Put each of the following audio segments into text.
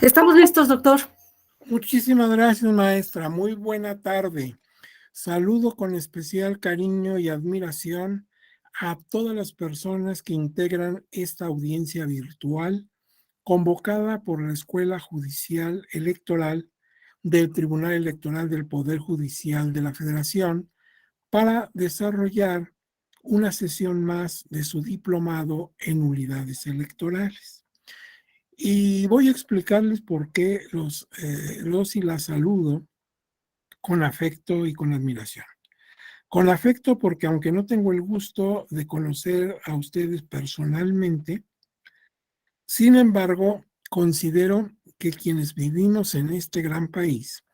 Estamos listos, doctor. Muchísimas gracias, maestra. Muy buena tarde. Saludo con especial cariño y admiración a todas las personas que integran esta audiencia virtual convocada por la Escuela Judicial Electoral del Tribunal Electoral del Poder Judicial de la Federación para desarrollar una sesión más de su diplomado en unidades electorales. Y voy a explicarles por qué los y las saludo con afecto y con admiración. Con afecto porque aunque no tengo el gusto de conocer a ustedes personalmente, sin embargo, considero que quienes vivimos en este gran país,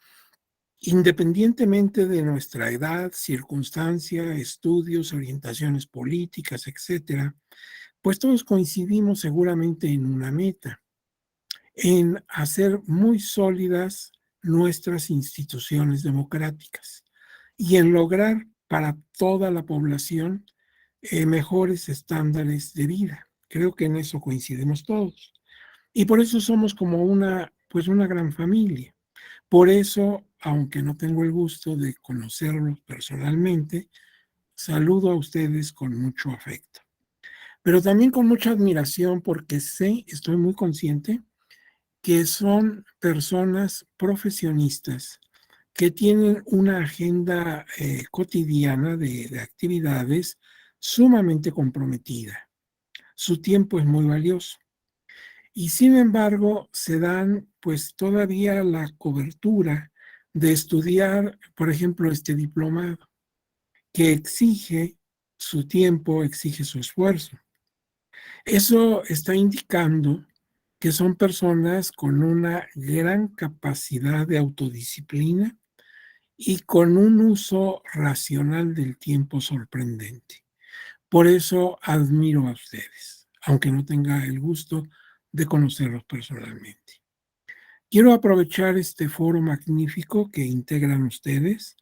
independientemente de nuestra edad, circunstancia, estudios, orientaciones políticas, etcétera, pues todos coincidimos seguramente en una meta, en hacer muy sólidas nuestras instituciones democráticas y en lograr para toda la población mejores estándares de vida. Creo que en eso coincidimos todos. Y por eso somos como pues una gran familia. Por eso, aunque no tengo el gusto de conocerlos personalmente, saludo a ustedes con mucho afecto. Pero también con mucha admiración porque estoy muy consciente que son personas profesionistas que tienen una agenda cotidiana de actividades sumamente comprometida. Su tiempo es muy valioso. Y sin embargo, se dan pues todavía la cobertura de estudiar, por ejemplo, este diplomado, que exige su tiempo, exige su esfuerzo. Eso está indicando que son personas con una gran capacidad de autodisciplina y con un uso racional del tiempo sorprendente. Por eso admiro a ustedes, aunque no tenga el gusto de conocerlos personalmente. Quiero aprovechar este foro magnífico que integran ustedes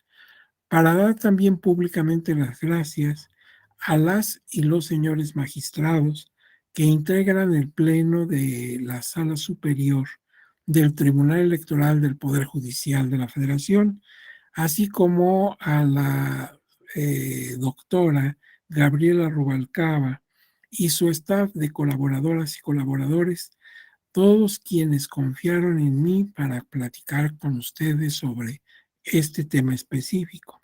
para dar también públicamente las gracias a las y los señores magistrados que integran el Pleno de la Sala Superior del Tribunal Electoral del Poder Judicial de la Federación, así como a la doctora Gabriela Rubalcaba y su staff de colaboradoras y colaboradores, todos quienes confiaron en mí para platicar con ustedes sobre este tema específico.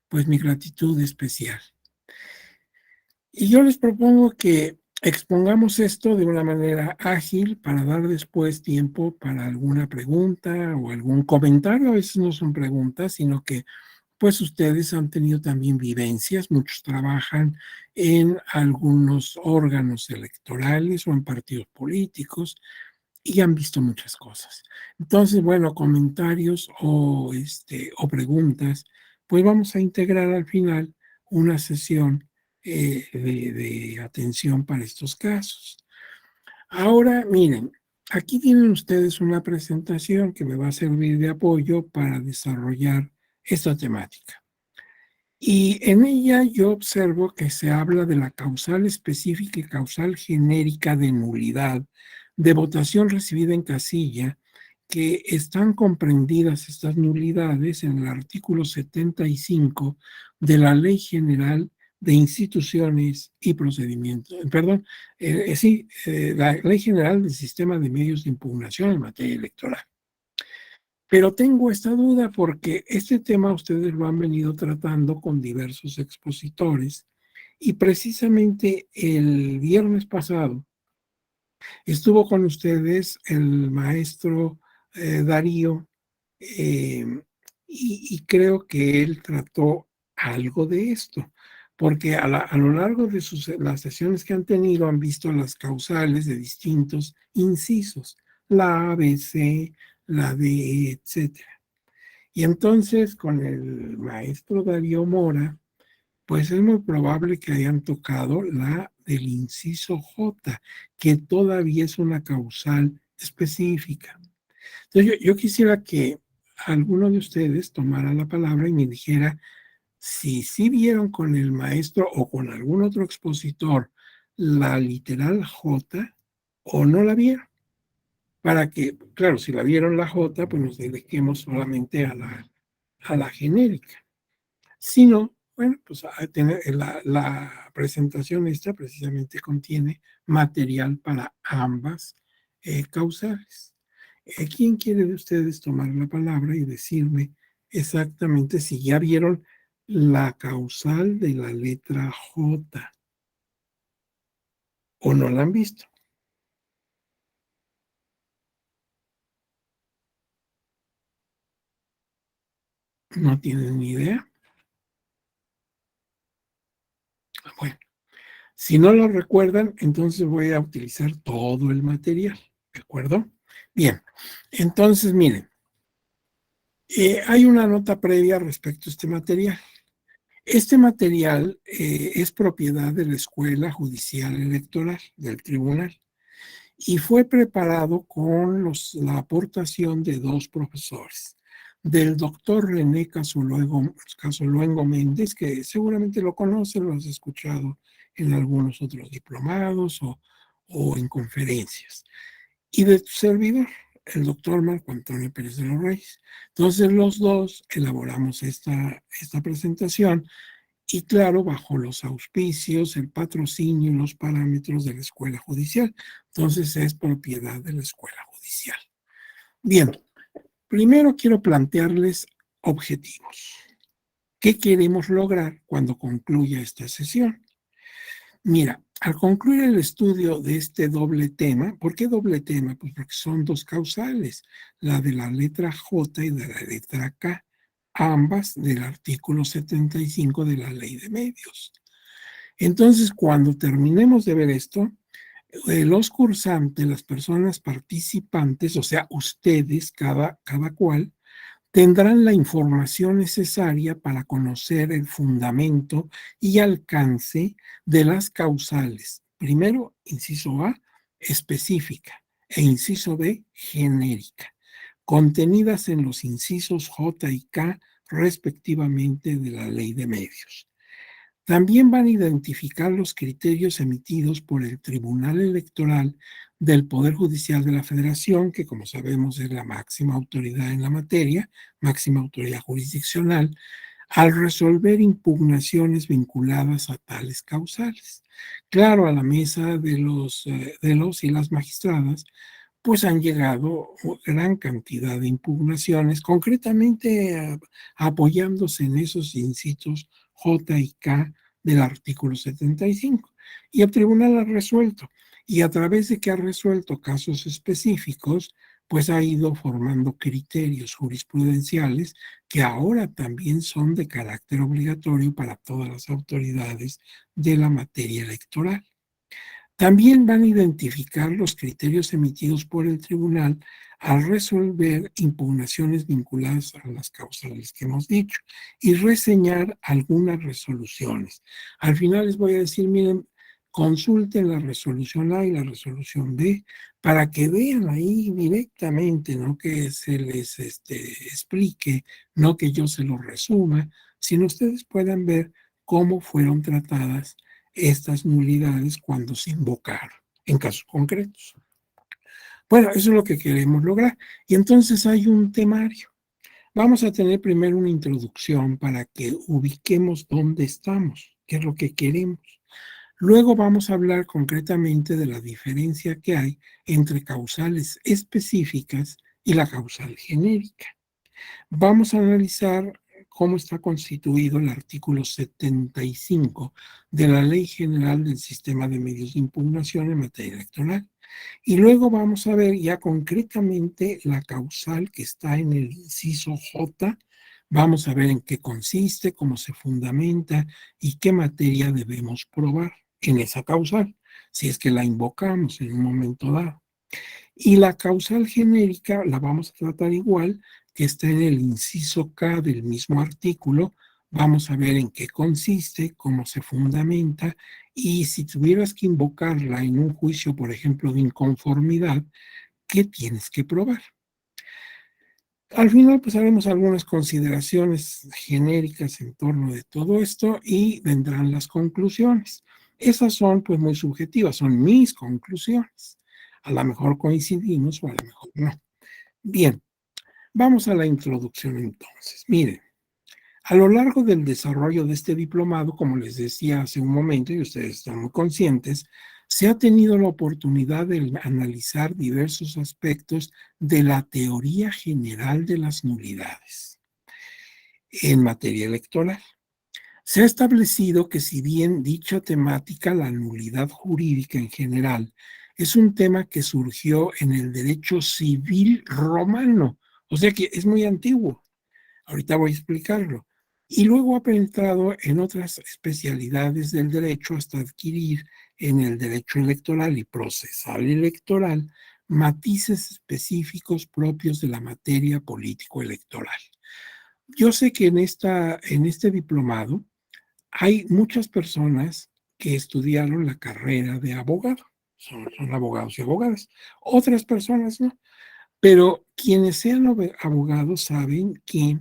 Pues mi gratitud especial. Y yo les propongo que expongamos esto de una manera ágil para dar después tiempo para alguna pregunta o algún comentario. A veces no son preguntas, sino que pues ustedes han tenido también vivencias, muchos trabajan en algunos órganos electorales o en partidos políticos y han visto muchas cosas. Entonces, bueno, comentarios o preguntas, pues vamos a integrar al final una sesión de atención para estos casos. Ahora, miren, aquí tienen ustedes una presentación que me va a servir de apoyo para desarrollar esta temática. Y en ella yo observo que se habla de la causal específica y causal genérica de nulidad de votación recibida en casilla, que están comprendidas estas nulidades en el artículo 75 de la Ley General de Instituciones y Procedimientos, la Ley General del Sistema de Medios de Impugnación en materia electoral. Pero tengo esta duda porque este tema ustedes lo han venido tratando con diversos expositores y precisamente el viernes pasado estuvo con ustedes el maestro Darío eh, y creo que él trató algo de esto, porque a lo largo de las sesiones que han tenido han visto las causales de distintos incisos, la A, B, C, la D, etcétera. Y entonces con el maestro Darío Mora, pues es muy probable que hayan tocado la del inciso J, que todavía es una causal específica. Entonces yo quisiera que alguno de ustedes tomara la palabra y me dijera si sí vieron con el maestro o con algún otro expositor la literal J o no la vieron. para que, claro, si la vieron la J, pues nos dediquemos solamente a la genérica. Si no, bueno, pues a tener, la presentación esta precisamente contiene material para ambas causales. ¿Quién quiere de ustedes tomar la palabra y decirme exactamente si ya vieron la causal de la letra J o no la han visto? ¿No tienen ni idea? Bueno, si no lo recuerdan, entonces voy a utilizar todo el material, ¿de acuerdo? Bien, entonces miren, hay una nota previa respecto a este material. Este material es propiedad de la Escuela Judicial Electoral del Tribunal y fue preparado con la aportación de dos profesores, del doctor René Casoluengo Méndez, que seguramente lo conocen, lo has escuchado en algunos otros diplomados o en conferencias, y de tu servidor, el doctor Marco Antonio Pérez de los Reyes. Entonces los dos elaboramos esta presentación y claro, bajo los auspicios, el patrocinio y los parámetros de la escuela judicial. Entonces es propiedad de la escuela judicial. Bien, primero quiero plantearles objetivos. ¿Qué queremos lograr cuando concluya esta sesión? Mira, al concluir el estudio de este doble tema, ¿por qué doble tema? Pues porque son dos causales, la de la letra J y de la letra K, ambas del artículo 75 de la Ley de Medios. Entonces, cuando terminemos de ver esto, los cursantes, las personas participantes, o sea, ustedes, cada cual, tendrán la información necesaria para conocer el fundamento y alcance de las causales. Primero, inciso A, específica, e inciso B, genérica, contenidas en los incisos J y K respectivamente de la Ley de Medios. También van a identificar los criterios emitidos por el Tribunal Electoral del Poder Judicial de la Federación, que como sabemos es la máxima autoridad en la materia, máxima autoridad jurisdiccional, al resolver impugnaciones vinculadas a tales causales. Claro, a la mesa de los y las magistradas, pues han llegado gran cantidad de impugnaciones, concretamente apoyándose en esos incisos J y K del artículo 75. Y el tribunal ha resuelto. Y a través de que ha resuelto casos específicos, pues ha ido formando criterios jurisprudenciales que ahora también son de carácter obligatorio para todas las autoridades de la materia electoral. También van a identificar los criterios emitidos por el tribunal al resolver impugnaciones vinculadas a las causales que hemos dicho y reseñar algunas resoluciones. Al final les voy a decir, miren, consulten la resolución A y la resolución B para que vean ahí directamente, no que se les explique, no que yo se lo resuma, sino ustedes puedan ver cómo fueron tratadas estas nulidades cuando se invocaron en casos concretos. Bueno, eso es lo que queremos lograr. Y entonces hay un temario. Vamos a tener primero una introducción para que ubiquemos dónde estamos, qué es lo que queremos. Luego vamos a hablar concretamente de la diferencia que hay entre causales específicas y la causal genérica. Vamos a analizar cómo está constituido el artículo 75 de la Ley General del Sistema de Medios de Impugnación en materia electoral. Y luego vamos a ver ya concretamente la causal que está en el inciso J. Vamos a ver en qué consiste, cómo se fundamenta y qué materia debemos probar en esa causal, si es que la invocamos en un momento dado. Y la causal genérica la vamos a tratar igual, que está en el inciso K del mismo artículo. Vamos a ver en qué consiste, cómo se fundamenta y si tuvieras que invocarla en un juicio, por ejemplo, de inconformidad, ¿qué tienes que probar? Al final, pues haremos algunas consideraciones genéricas en torno de todo esto y vendrán las conclusiones. Esas son pues muy subjetivas, son mis conclusiones. A lo mejor coincidimos o a lo mejor no. Bien, vamos a la introducción entonces. Miren, a lo largo del desarrollo de este diplomado, como les decía hace un momento, y ustedes están muy conscientes, se ha tenido la oportunidad de analizar diversos aspectos de la teoría general de las nulidades en materia electoral. Se ha establecido que si bien dicha temática, la nulidad jurídica en general, es un tema que surgió en el derecho civil romano, o sea que es muy antiguo. Ahorita voy a explicarlo. Y luego ha penetrado en otras especialidades del derecho hasta adquirir en el derecho electoral y procesal electoral matices específicos propios de la materia político-electoral. Yo sé que en este diplomado hay muchas personas que estudiaron la carrera de abogado, son abogados y abogadas, otras personas no, pero quienes sean abogados saben que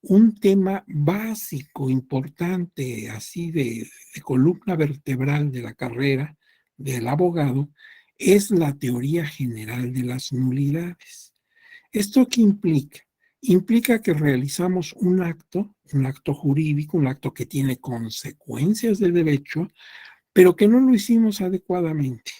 un tema básico, importante, así de columna vertebral de la carrera del abogado, es la teoría general de las nulidades. ¿Esto qué implica? Implica que realizamos un acto jurídico, un acto que tiene consecuencias de derecho, pero que no lo hicimos adecuadamente,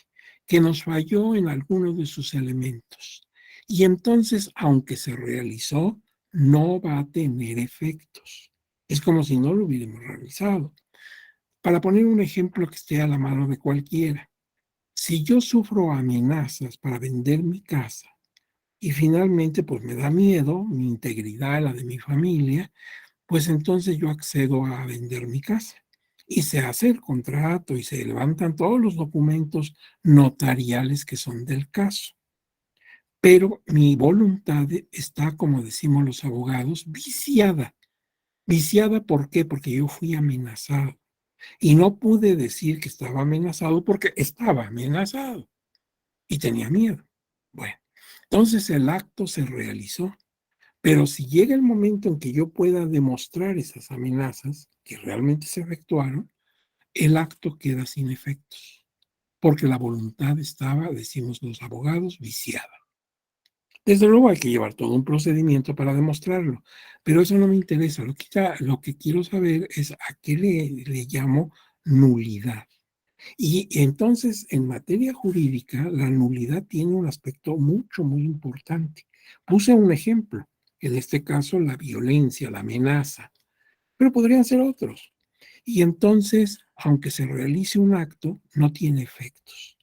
que nos falló en alguno de sus elementos. Y entonces, aunque se realizó, no va a tener efectos. Es como si no lo hubiéramos realizado. Para poner un ejemplo que esté a la mano de cualquiera, si yo sufro amenazas para vender mi casa y finalmente pues me da miedo mi integridad, la de mi familia, pues entonces yo accedo a vender mi casa y se hace el contrato y se levantan todos los documentos notariales que son del caso. Pero mi voluntad está, como decimos los abogados, viciada. ¿Viciada por qué? Porque yo fui amenazado y no pude decir que estaba amenazado porque estaba amenazado y tenía miedo. Bueno, entonces el acto se realizó. Pero si llega el momento en que yo pueda demostrar esas amenazas que realmente se efectuaron, el acto queda sin efectos, porque la voluntad estaba, decimos los abogados, viciada. Desde luego hay que llevar todo un procedimiento para demostrarlo, pero eso no me interesa. Lo que quiero saber es a qué le llamo nulidad. Y entonces, en materia jurídica, la nulidad tiene un aspecto mucho, muy importante. Puse un ejemplo, en este caso la violencia, la amenaza, pero podrían ser otros. Y entonces, aunque se realice un acto, no tiene efectos.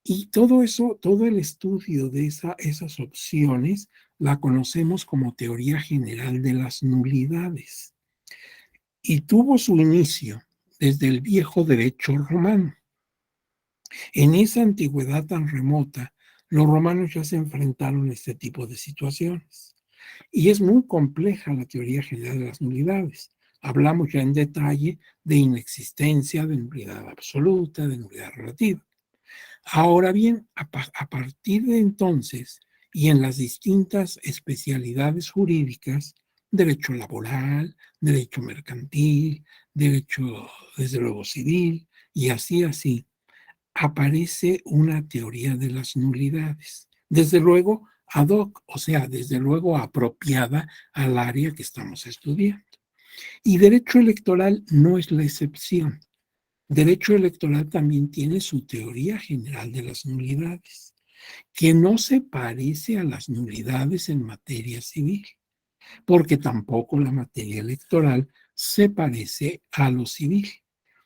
Y todo eso, todo el estudio de esas opciones, la conocemos como teoría general de las nulidades. Y tuvo su inicio desde el viejo derecho romano. En esa antigüedad tan remota, los romanos ya se enfrentaron a este tipo de situaciones. Y es muy compleja la teoría general de las nulidades. Hablamos ya en detalle de inexistencia, de nulidad absoluta, de nulidad relativa. Ahora bien, a partir de entonces y en las distintas especialidades jurídicas, derecho laboral, derecho mercantil, derecho, desde luego, civil, y así, aparece una teoría de las nulidades. Desde luego, ad hoc, o sea, desde luego apropiada al área que estamos estudiando. Y derecho electoral no es la excepción. Derecho electoral también tiene su teoría general de las nulidades, que no se parece a las nulidades en materia civil, porque tampoco la materia electoral se parece a lo civil.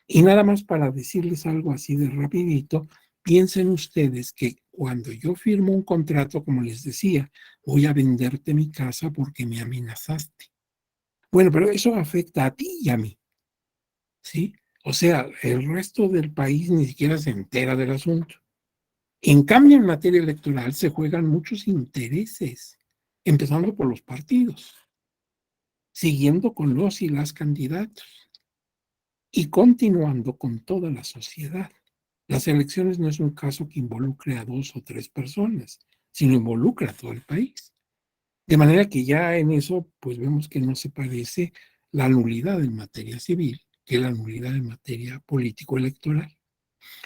Y nada más para decirles algo así de rapidito, piensen ustedes que cuando yo firmo un contrato, como les decía, voy a venderte mi casa porque me amenazaste. Bueno, pero eso afecta a ti y a mí, ¿sí? O sea, el resto del país ni siquiera se entera del asunto. En cambio, en materia electoral se juegan muchos intereses, empezando por los partidos, siguiendo con los y las candidatos y continuando con toda la sociedad. Las elecciones no es un caso que involucre a dos o tres personas, sino involucra a todo el país. De manera que ya en eso, pues vemos que no se parece la nulidad en materia civil que la nulidad en materia político-electoral,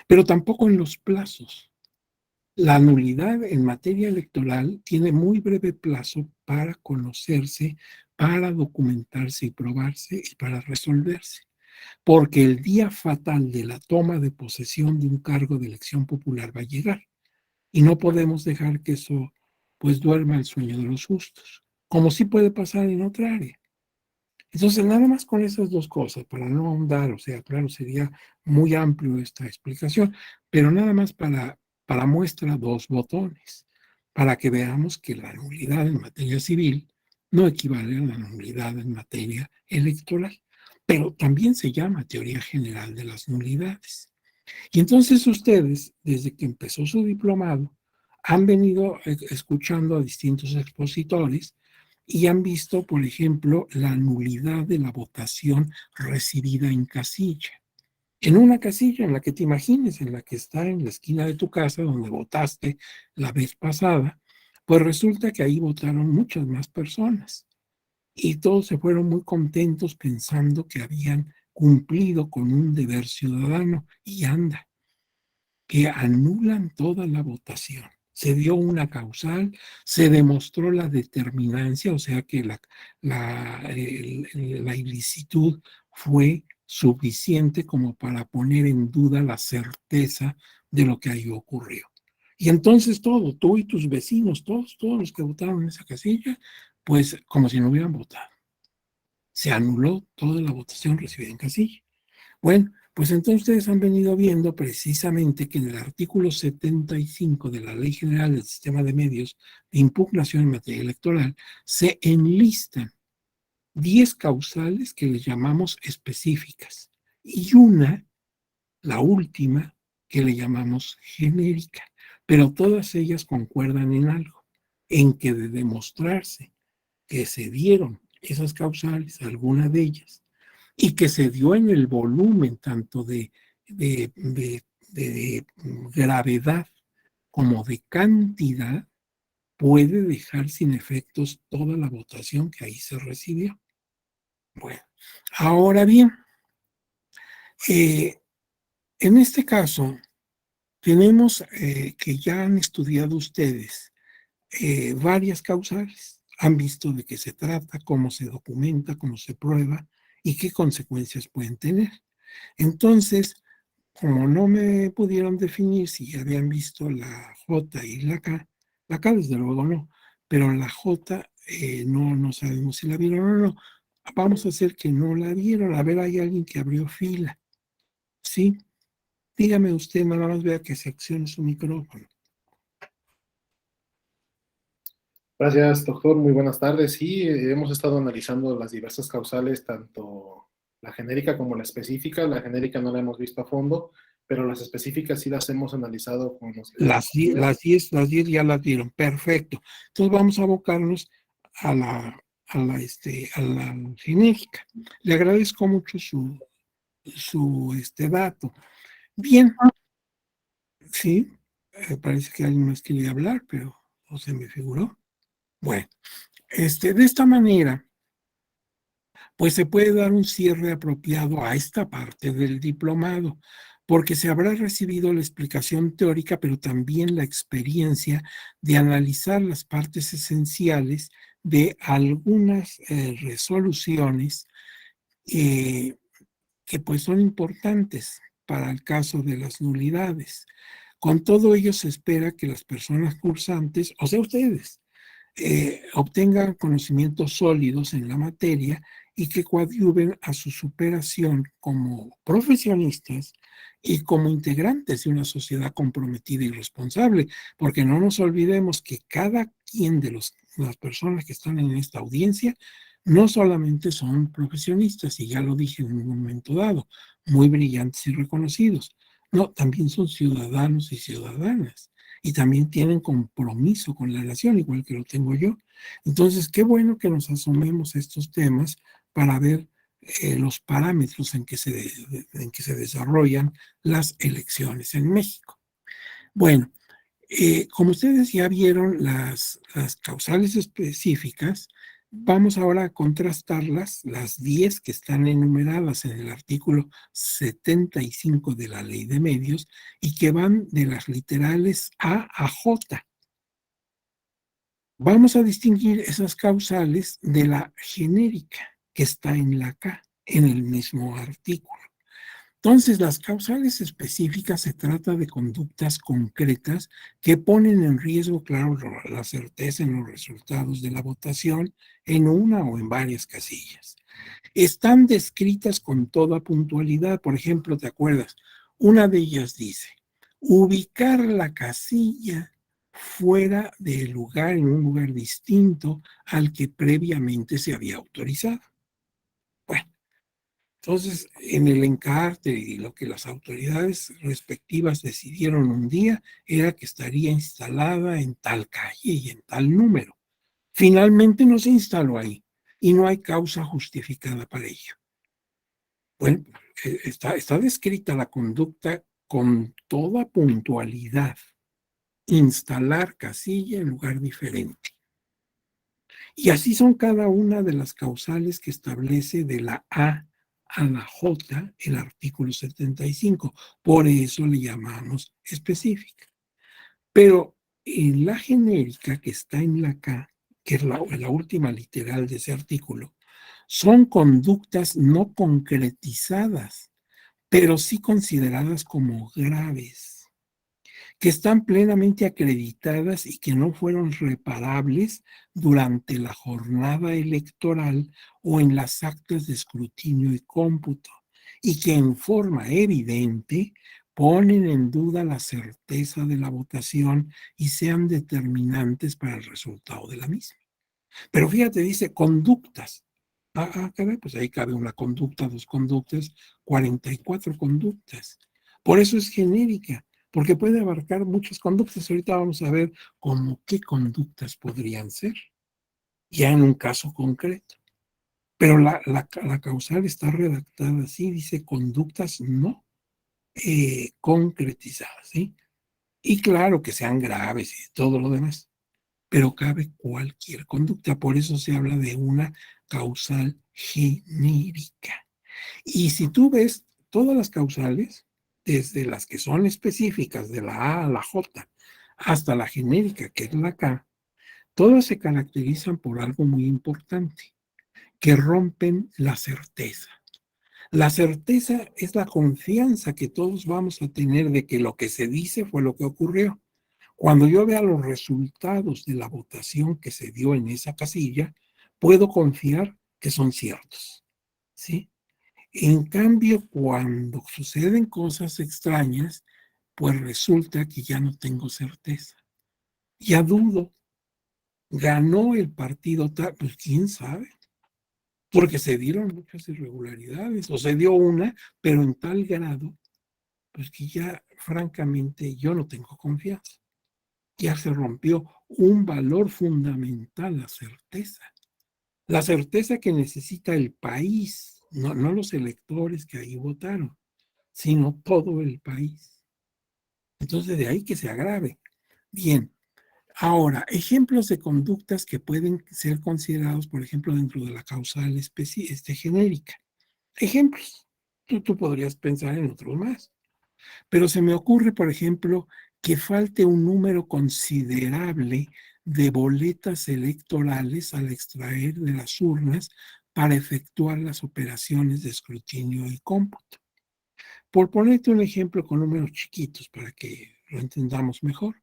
pero tampoco en los plazos. La nulidad en materia electoral tiene muy breve plazo para conocerse, para documentarse y probarse y para resolverse, porque el día fatal de la toma de posesión de un cargo de elección popular va a llegar y no podemos dejar que eso pues duerma el sueño de los justos, como sí puede pasar en otra área. Entonces, nada más con esas dos cosas, para no ahondar, o sea, claro, sería muy amplio esta explicación, pero nada más para muestra dos botones, para que veamos que la nulidad en materia civil no equivale a la nulidad en materia electoral, pero también se llama teoría general de las nulidades. Y entonces ustedes, desde que empezó su diplomado, han venido escuchando a distintos expositores y han visto, por ejemplo, la nulidad de la votación recibida en casilla. En una casilla en la que te imagines, en la que está en la esquina de tu casa donde votaste la vez pasada, pues resulta que ahí votaron muchas más personas y todos se fueron muy contentos pensando que habían cumplido con un deber ciudadano y anda, que anulan toda la votación. Se dio una causal, se demostró la determinancia, o sea que la ilicitud fue suficiente como para poner en duda la certeza de lo que ahí ocurrió. Y entonces todo, tú y tus vecinos, todos los que votaron en esa casilla, pues como si no hubieran votado. Se anuló toda la votación recibida en casilla. Bueno, pues entonces ustedes han venido viendo precisamente que en el artículo 75 de la Ley General del Sistema de Medios de Impugnación en materia electoral se enlistan 10 causales que le llamamos específicas y una, la última, que le llamamos genérica, pero todas ellas concuerdan en algo, en que de demostrarse que se dieron esas causales, alguna de ellas, y que se dio en el volumen tanto de gravedad como de cantidad, puede dejar sin efectos toda la votación que ahí se recibió. Bueno, ahora bien, eh, en este caso, tenemos que ya han estudiado ustedes varias causales, han visto de qué se trata, cómo se documenta, cómo se prueba y qué consecuencias pueden tener. Entonces, como no me pudieron definir si ya habían visto la J y la K desde luego no, pero la J no sabemos si la vieron o no. Vamos a hacer que no la vieron. A ver, hay alguien que abrió fila. Sí, dígame usted, nada más vea que se accione su micrófono. Gracias, doctor. Muy buenas tardes. Sí, hemos estado analizando las diversas causales, tanto la genérica como la específica. La genérica no la hemos visto a fondo, pero las específicas sí las hemos analizado con los Las 10 ya las vieron. Perfecto. Entonces vamos a abocarnos a a la genérica. Le agradezco mucho su dato. Bien, sí, parece que alguien más quería hablar, pero no se me figuró. Bueno, de esta manera, pues se puede dar un cierre apropiado a esta parte del diplomado, porque se habrá recibido la explicación teórica, pero también la experiencia de analizar las partes esenciales de algunas resoluciones eh, que pues son importantes para el caso de las nulidades. Con todo ello se espera que las personas cursantes, o sea, ustedes, obtengan conocimientos sólidos en la materia y que coadyuven a su superación como profesionistas y como integrantes de una sociedad comprometida y responsable, porque no nos olvidemos que cada quien de las personas que están en esta audiencia no solamente son profesionistas, y ya lo dije en un momento dado, muy brillantes y reconocidos, no, también son ciudadanos y ciudadanas y también tienen compromiso con la nación, igual que lo tengo yo. Entonces, qué bueno que nos asomemos a estos temas para ver los parámetros en que se desarrollan las elecciones en México. Bueno, como ustedes ya vieron las causales específicas, Vamos ahora a contrastarlas, las 10 que están enumeradas en el artículo 75 de la Ley de Medios y que van de las literales A J. Vamos a distinguir esas causales de la genérica que está en la K, en el mismo artículo. Entonces, las causales específicas se trata de conductas concretas que ponen en riesgo, claro, la certeza en los resultados de la votación en una o en varias casillas. Están descritas con toda puntualidad. Por ejemplo, ¿te acuerdas? Una de ellas dice, ubicar la casilla fuera del lugar, en un lugar distinto al que previamente se había autorizado. Bueno, entonces, en el encarte y lo que las autoridades respectivas decidieron un día era que estaría instalada en tal calle y en tal número. Finalmente no se instaló ahí y no hay causa justificada para ello. Bueno, está descrita la conducta con toda puntualidad. Instalar casilla en lugar diferente. Y así son cada una de las causales que establece de la A la J el artículo 75. Por eso le llamamos específica. Pero en la genérica que está en la K, que es la última literal de ese artículo, son conductas no concretizadas, pero sí consideradas como graves, que están plenamente acreditadas y que no fueron reparables durante la jornada electoral o en las actas de escrutinio y cómputo, y que en forma evidente ponen en duda la certeza de la votación y sean determinantes para el resultado de la misma. Pero fíjate, dice conductas. Caray, pues ahí cabe una conducta, dos conductas, 44 conductas. Por eso es genérica, porque puede abarcar muchas conductas. Ahorita vamos a ver cómo qué conductas podrían ser, ya en un caso concreto. Pero la causal está redactada así, dice conductas no concretizadas, ¿sí? Y claro que sean graves y todo lo demás, pero cabe cualquier conducta. Por eso se habla de una causal genérica. Y si tú ves todas las causales, desde las que son específicas, de la A a la J, hasta la genérica, que es la K, todas se caracterizan por algo muy importante, que rompen la certeza. La certeza es la confianza que todos vamos a tener de que lo que se dice fue lo que ocurrió. Cuando yo vea los resultados de la votación que se dio en esa casilla, puedo confiar que son ciertos, ¿sí? En cambio, cuando suceden cosas extrañas, pues resulta que ya no tengo certeza. Ya dudo, ganó el partido tal, pues quién sabe, porque se dieron muchas irregularidades, o se dio una, pero en tal grado, pues que ya francamente yo no tengo confianza. Ya se rompió un valor fundamental, la certeza que necesita el país, no los electores que ahí votaron, sino todo el país. Entonces, de ahí que se agrave. Bien, ahora, ejemplos de conductas que pueden ser considerados, por ejemplo, dentro de la causal genérica. Ejemplos. Tú podrías pensar en otros más. Pero se me ocurre, por ejemplo, que falte un número considerable de boletas electorales al extraer de las urnas para efectuar las operaciones de escrutinio y cómputo. Por ponerte un ejemplo con números chiquitos para que lo entendamos mejor.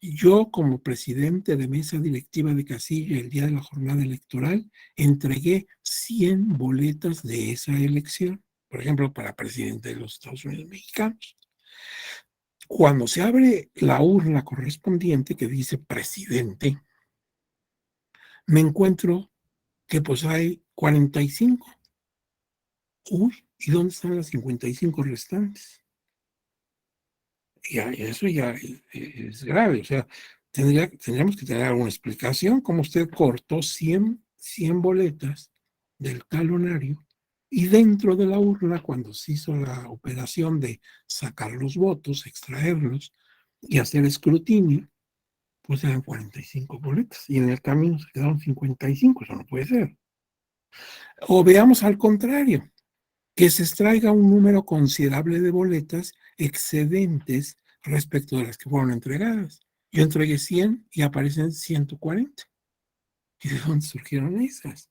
Yo, como presidente de mesa directiva de casilla el día de la jornada electoral, entregué 100 boletas de esa elección, por ejemplo, para presidente de los Estados Unidos mexicanos. Cuando se abre la urna correspondiente que dice presidente, me encuentro que pues hay 45. Uy, ¿y dónde están las 55 restantes? Y eso ya es grave, o sea, tendríamos que tener alguna explicación, cómo usted cortó 100 boletas del talonario y dentro de la urna, cuando se hizo la operación de sacar los votos, extraerlos y hacer escrutinio, pues eran 45 boletas y en el camino se quedaron 55, eso no puede ser. O veamos al contrario, que se extraiga un número considerable de boletas excedentes respecto de las que fueron entregadas. Yo entregué 100 y aparecen 140. ¿Y de dónde surgieron esas?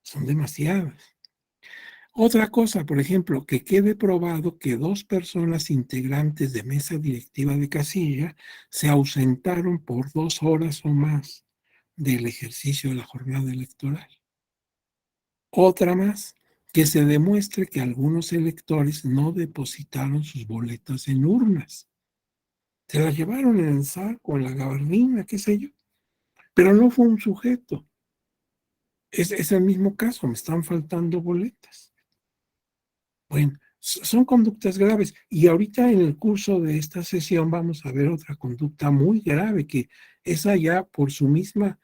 Son demasiadas. Otra cosa, por ejemplo, que quede probado que 2 personas integrantes de mesa directiva de casilla se ausentaron por 2 horas o más del ejercicio de la jornada electoral. Otra más, que se demuestre que algunos electores no depositaron sus boletas en urnas. Se las llevaron en el saco, en la gabardina, qué sé yo, pero no fue un sujeto. Es el mismo caso, me están faltando boletas. Bueno, son conductas graves. Y ahorita en el curso de esta sesión vamos a ver otra conducta muy grave, que esa ya por su misma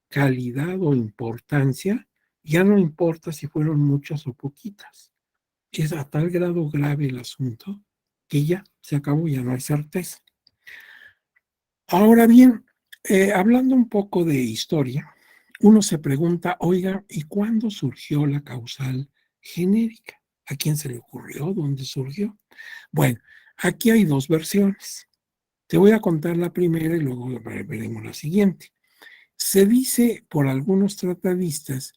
calidad o importancia, ya no importa si fueron muchas o poquitas. Es a tal grado grave el asunto que ya se acabó, ya no hay certeza. Ahora bien, hablando un poco de historia, uno se pregunta, oiga, ¿y cuándo surgió la causal genérica? ¿A quién se le ocurrió? ¿Dónde surgió? Bueno, aquí hay 2 versiones. Te voy a contar la primera y luego veremos la siguiente. Se dice por algunos tratadistas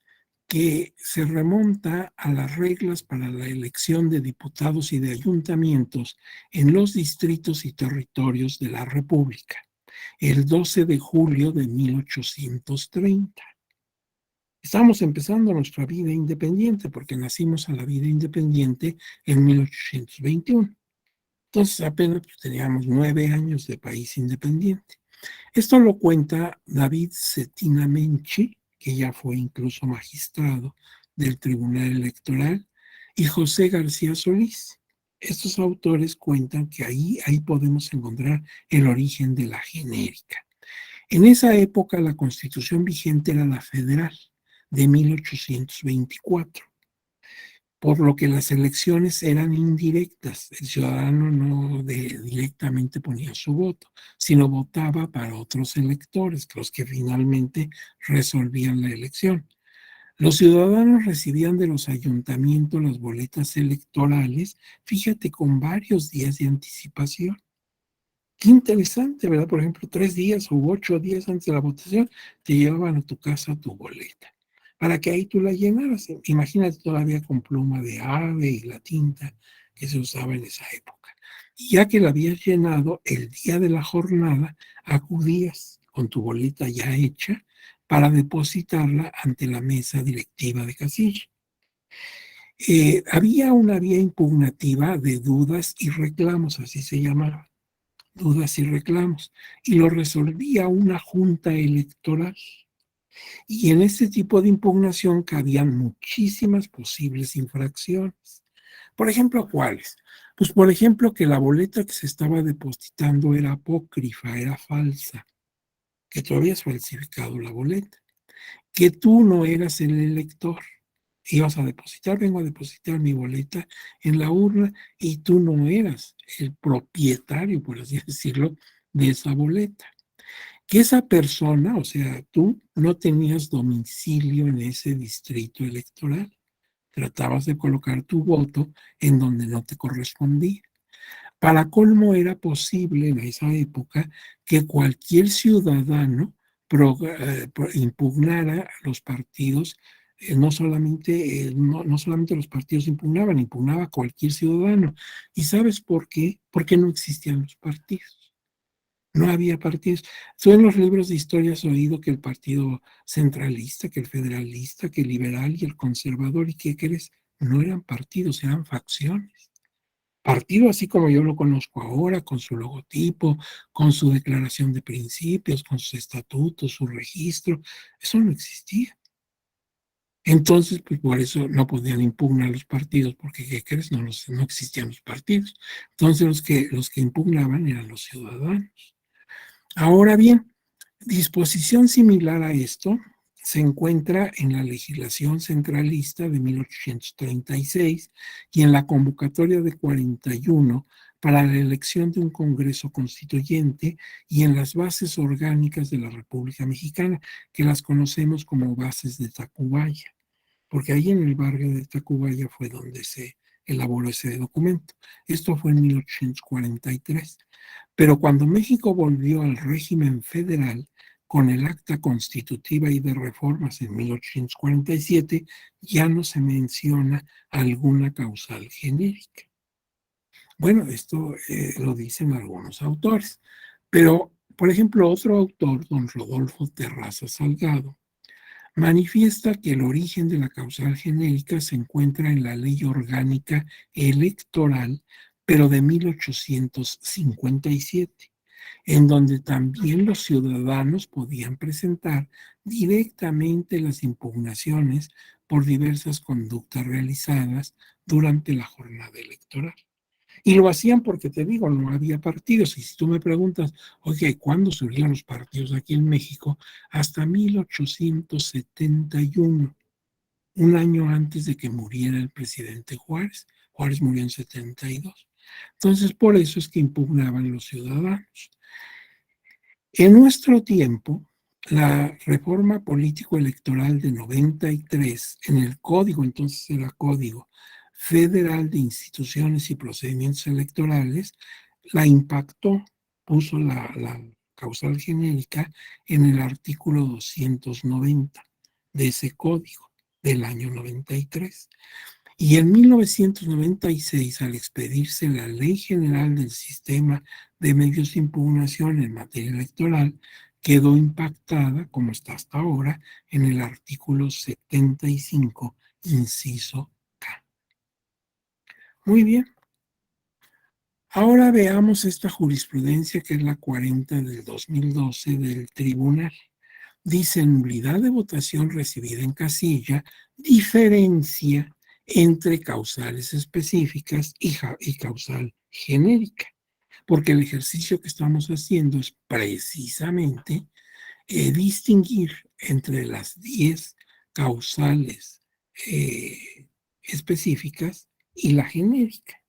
que se remonta a las reglas para la elección de diputados y de ayuntamientos en los distritos y territorios de la República, el 12 de julio de 1830. Estamos empezando nuestra vida independiente porque nacimos a la vida independiente en 1821. Entonces apenas teníamos 9 años de país independiente. Esto lo cuenta David Cetina Menchi, que ya fue incluso magistrado del Tribunal Electoral, y José García Solís. Estos autores cuentan que ahí podemos encontrar el origen de la genérica. En esa época la constitución vigente era la federal de 1824, por lo que las elecciones eran indirectas. El ciudadano no directamente ponía su voto, sino votaba para otros electores, los que finalmente resolvían la elección. Los ciudadanos recibían de los ayuntamientos las boletas electorales, fíjate, con varios días de anticipación. Qué interesante, ¿verdad? Por ejemplo, 3 días u 8 días antes de la votación, te llevaban a tu casa tu boleta, para que ahí tú la llenaras. Imagínate todavía con pluma de ave y la tinta que se usaba en esa época. Y ya que la habías llenado, el día de la jornada acudías con tu boleta ya hecha para depositarla ante la mesa directiva de casilla. Había una vía impugnativa de dudas y reclamos, así se llamaba, dudas y reclamos, y lo resolvía una junta electoral. Y en este tipo de impugnación cabían muchísimas posibles infracciones. Por ejemplo, ¿cuáles? Pues, por ejemplo, que la boleta que se estaba depositando era apócrifa, era falsa, que tú habías falsificado la boleta, que tú no eras el elector. Ibas a depositar, vengo a depositar mi boleta en la urna y tú no eras el propietario, por así decirlo, de esa boleta. Que esa persona, o sea, tú no tenías domicilio en ese distrito electoral. Tratabas de colocar tu voto en donde no te correspondía. Para colmo era posible en esa época que cualquier ciudadano impugnara los partidos, no solamente los partidos impugnaban, impugnaba cualquier ciudadano. ¿Y sabes por qué? Porque no existían los partidos. No había partidos. Tú en los libros de historia has oído que el partido centralista, que el federalista, que el liberal y el conservador, ¿y qué crees? No eran partidos, eran facciones. Partido así como yo lo conozco ahora, con su logotipo, con su declaración de principios, con sus estatutos, su registro, eso no existía. Entonces, pues por eso no podían impugnar los partidos, porque ¿qué crees? No existían los partidos. Entonces los que impugnaban eran los ciudadanos. Ahora bien, disposición similar a esto se encuentra en la legislación centralista de 1836 y en la convocatoria de 41 para la elección de un Congreso Constituyente y en las bases orgánicas de la República Mexicana, que las conocemos como bases de Tacubaya, porque ahí en el barrio de Tacubaya fue donde se elaboró ese documento. Esto fue en 1843. Pero cuando México volvió al régimen federal con el Acta Constitutiva y de Reformas en 1847, ya no se menciona alguna causal genérica. Bueno, esto lo dicen algunos autores, pero, por ejemplo, otro autor, don Rodolfo Terraza Salgado, manifiesta que el origen de la causal genérica se encuentra en la Ley Orgánica Electoral, pero de 1857, en donde también los ciudadanos podían presentar directamente las impugnaciones por diversas conductas realizadas durante la jornada electoral. Y lo hacían porque, te digo, no había partidos. Y si tú me preguntas, oye, ¿cuándo surgieron los partidos aquí en México? Hasta 1871, un año antes de que muriera el presidente Juárez. Juárez murió en 72. Entonces, por eso es que impugnaban los ciudadanos. En nuestro tiempo, la reforma político-electoral de 93, en el código, entonces era Código Federal de Instituciones y Procedimientos Electorales, la impactó, puso la causal genérica en el artículo 290 de ese código del año 93. Y en 1996, al expedirse la Ley General del Sistema de Medios de Impugnación en materia electoral, quedó impactada, como está hasta ahora, en el artículo 75, inciso K. Muy bien. Ahora veamos esta jurisprudencia que es la 40 del 2012 del tribunal. Dice: nulidad de votación recibida en casilla diferencia entre causales específicas y causal genérica, porque el ejercicio que estamos haciendo es precisamente distinguir entre las 10 causales específicas y la genérica.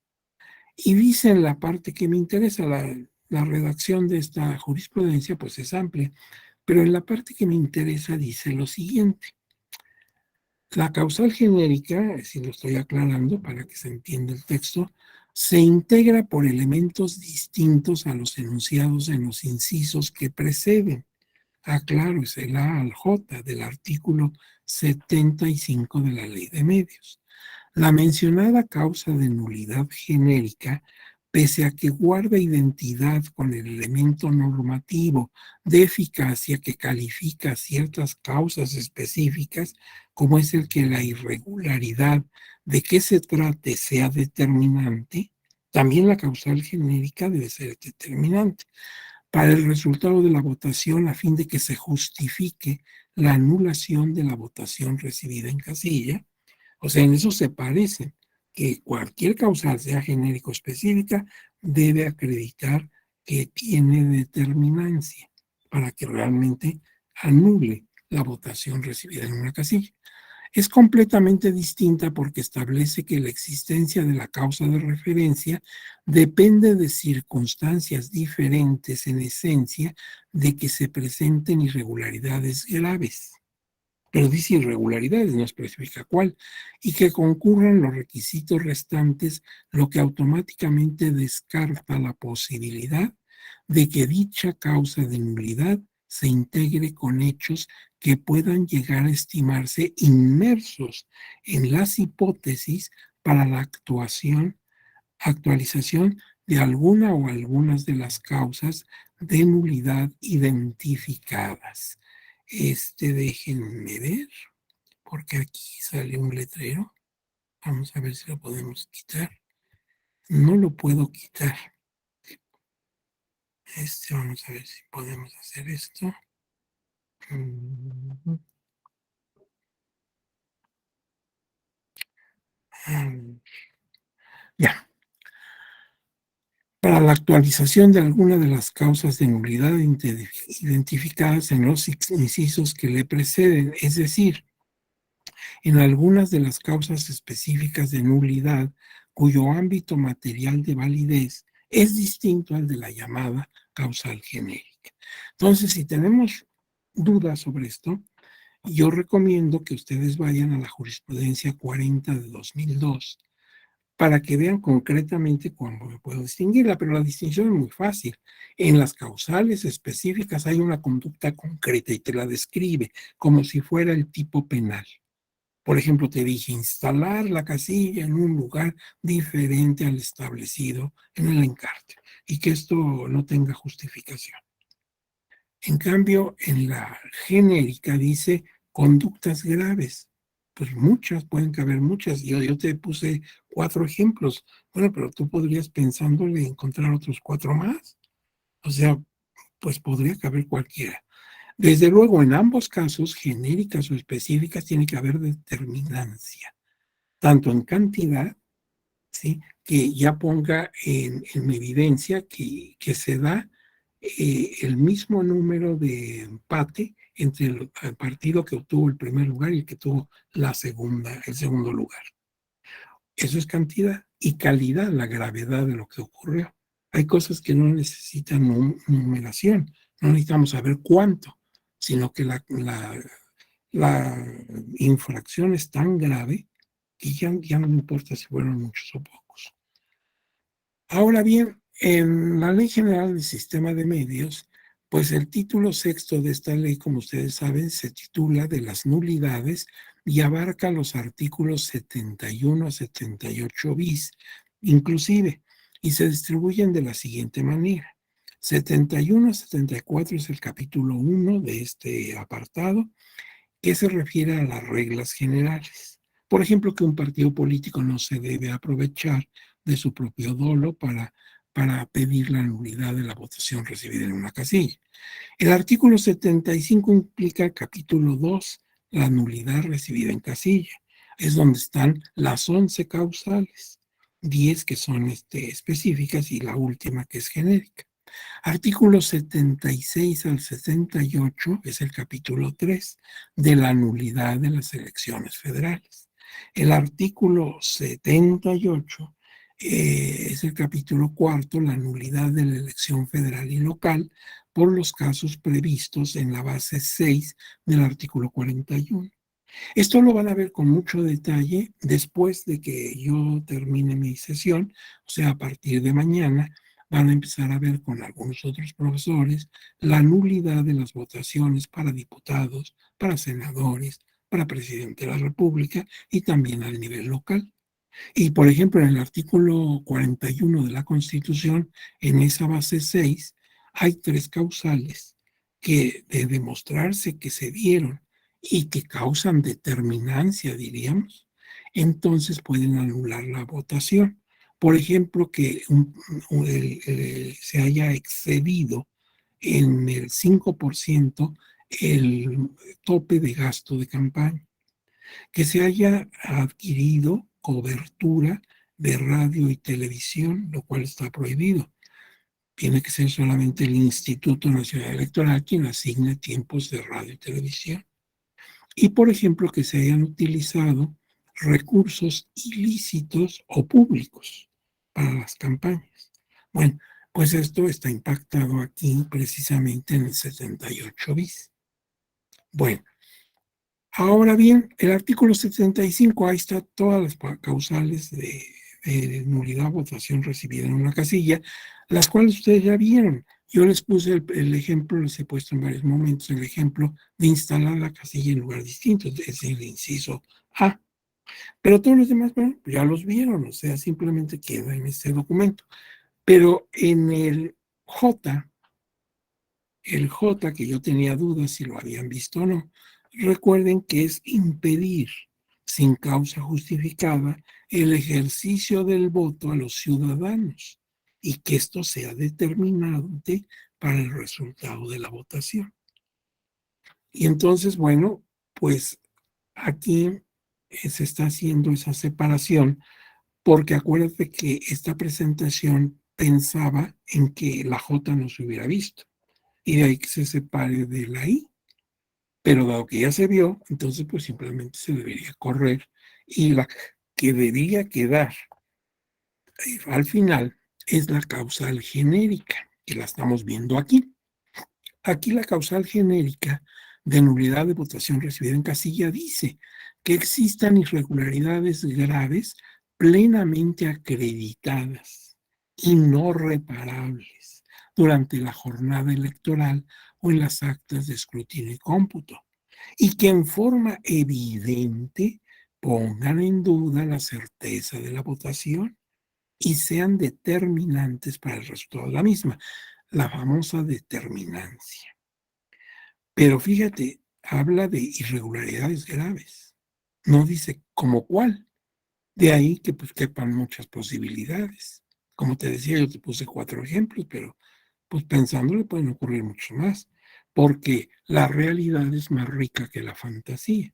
Y dice en la parte que me interesa, la redacción de esta jurisprudencia pues es amplia, pero en la parte que me interesa dice lo siguiente: la causal genérica, si lo estoy aclarando para que se entienda el texto, se integra por elementos distintos a los enunciados en los incisos que preceden. Claro, es el A al J del artículo 75 de la Ley de Medios. La mencionada causa de nulidad genérica, pese a que guarda identidad con el elemento normativo de eficacia que califica ciertas causas específicas, como es el que la irregularidad de que se trate sea determinante, también la causal genérica debe ser determinante para el resultado de la votación, a fin de que se justifique la anulación de la votación recibida en casilla. O sea, en eso se parecen, que cualquier causal, sea genérico o específica, debe acreditar que tiene determinancia para que realmente anule la votación recibida en una casilla. Es completamente distinta porque establece que la existencia de la causa de referencia depende de circunstancias diferentes en esencia de que se presenten irregularidades graves. Pero dice irregularidades, no especifica cuál, y que concurran los requisitos restantes, lo que automáticamente descarta la posibilidad de que dicha causa de nulidad se integre con hechos que puedan llegar a estimarse inmersos en las hipótesis para la actualización de alguna o algunas de las causas de nulidad identificadas. Déjenme ver, porque aquí sale un letrero. Vamos a ver si lo podemos quitar. No lo puedo quitar. Vamos a ver si podemos hacer esto. Ya. Para la actualización de alguna de las causas de nulidad identificadas en los incisos que le preceden, es decir, en algunas de las causas específicas de nulidad cuyo ámbito material de validez es distinto al de la llamada causal genérica. Entonces, si tenemos dudas sobre esto, yo recomiendo que ustedes vayan a la jurisprudencia 40 de 2002 para que vean concretamente cómo puedo distinguirla, pero la distinción es muy fácil. En las causales específicas hay una conducta concreta y te la describe como si fuera el tipo penal. Por ejemplo, te dije instalar la casilla en un lugar diferente al establecido en el encarte y que esto no tenga justificación. En cambio, en la genérica dice conductas graves. Pues muchas, pueden caber muchas. Yo te puse 4 ejemplos. Bueno, pero tú podrías pensándole encontrar otros 4 más. O sea, pues podría caber cualquiera. Desde luego, en ambos casos, genéricas o específicas, tiene que haber determinancia, tanto en cantidad, ¿sí? Que ya ponga en evidencia que se da el mismo número de empate entre el partido que obtuvo el primer lugar y el que tuvo el segundo lugar. Eso es cantidad y calidad, la gravedad de lo que ocurrió. Hay cosas que no necesitan numeración, no necesitamos saber cuánto, sino que la infracción es tan grave que ya no importa si fueron muchos o pocos. Ahora bien, en la Ley General del Sistema de Medios, pues el título sexto de esta ley, como ustedes saben, se titula de las nulidades y abarca los artículos 71 a 78 bis, inclusive, y se distribuyen de la siguiente manera. 71 a 74 es el capítulo 1 de este apartado, que se refiere a las reglas generales. Por ejemplo, que un partido político no se debe aprovechar de su propio dolo para pedir la nulidad de la votación recibida en una casilla. El artículo 75 implica el capítulo 2, la nulidad recibida en casilla. Es donde están las 11 causales, 10 que son específicas y la última que es genérica. Artículos 76 al 78 es el capítulo 3 de la nulidad de las elecciones federales. El artículo 78 es el capítulo 4, la nulidad de la elección federal y local por los casos previstos en la base 6 del artículo 41. Esto lo van a ver con mucho detalle después de que yo termine mi sesión, o sea, a partir de mañana van a empezar a ver con algunos otros profesores la nulidad de las votaciones para diputados, para senadores, para presidente de la República y también al nivel local. Y, por ejemplo, en el artículo 41 de la Constitución, en esa base 6, hay 3 causales que, de demostrarse que se dieron y que causan determinancia, diríamos, entonces pueden anular la votación. Por ejemplo, que se haya excedido en el 5% el tope de gasto de campaña, que se haya adquirido cobertura de radio y televisión, lo cual está prohibido. Tiene que ser solamente el Instituto Nacional Electoral quien asigne tiempos de radio y televisión. Y, por ejemplo, que se hayan utilizado recursos ilícitos o públicos para las campañas. Bueno, pues esto está impactado aquí precisamente en el 78 bis. Bueno, ahora bien, el artículo 75, ahí está todas las causales de nulidad votación recibida en una casilla, las cuales ustedes ya vieron. Yo les puse el ejemplo, les he puesto en varios momentos el ejemplo de instalar la casilla en lugar distinto, es el inciso A. Pero todos los demás, bueno, ya los vieron, o sea, simplemente queda en este documento. Pero en el J, que yo tenía dudas si lo habían visto o no, recuerden que es impedir sin causa justificada el ejercicio del voto a los ciudadanos y que esto sea determinante para el resultado de la votación. Y entonces, bueno, pues aquí se está haciendo esa separación porque acuérdate que esta presentación pensaba en que la J no se hubiera visto y de ahí que se separe de la I. Pero dado que ya se vio, entonces pues simplemente se debería correr y la que debía quedar al final es la causal genérica, que la estamos viendo aquí. Aquí la causal genérica de nulidad de votación recibida en casilla dice que existan irregularidades graves plenamente acreditadas y no reparables durante la jornada electoral o en las actas de escrutinio y cómputo, y que en forma evidente pongan en duda la certeza de la votación y sean determinantes para el resultado de la misma, la famosa determinancia. Pero fíjate, habla de irregularidades graves, no dice como cuál. De ahí que pues quepan muchas posibilidades. Como te decía, yo te puse 4 ejemplos, pero pues pensándole pueden ocurrir muchos más, porque la realidad es más rica que la fantasía.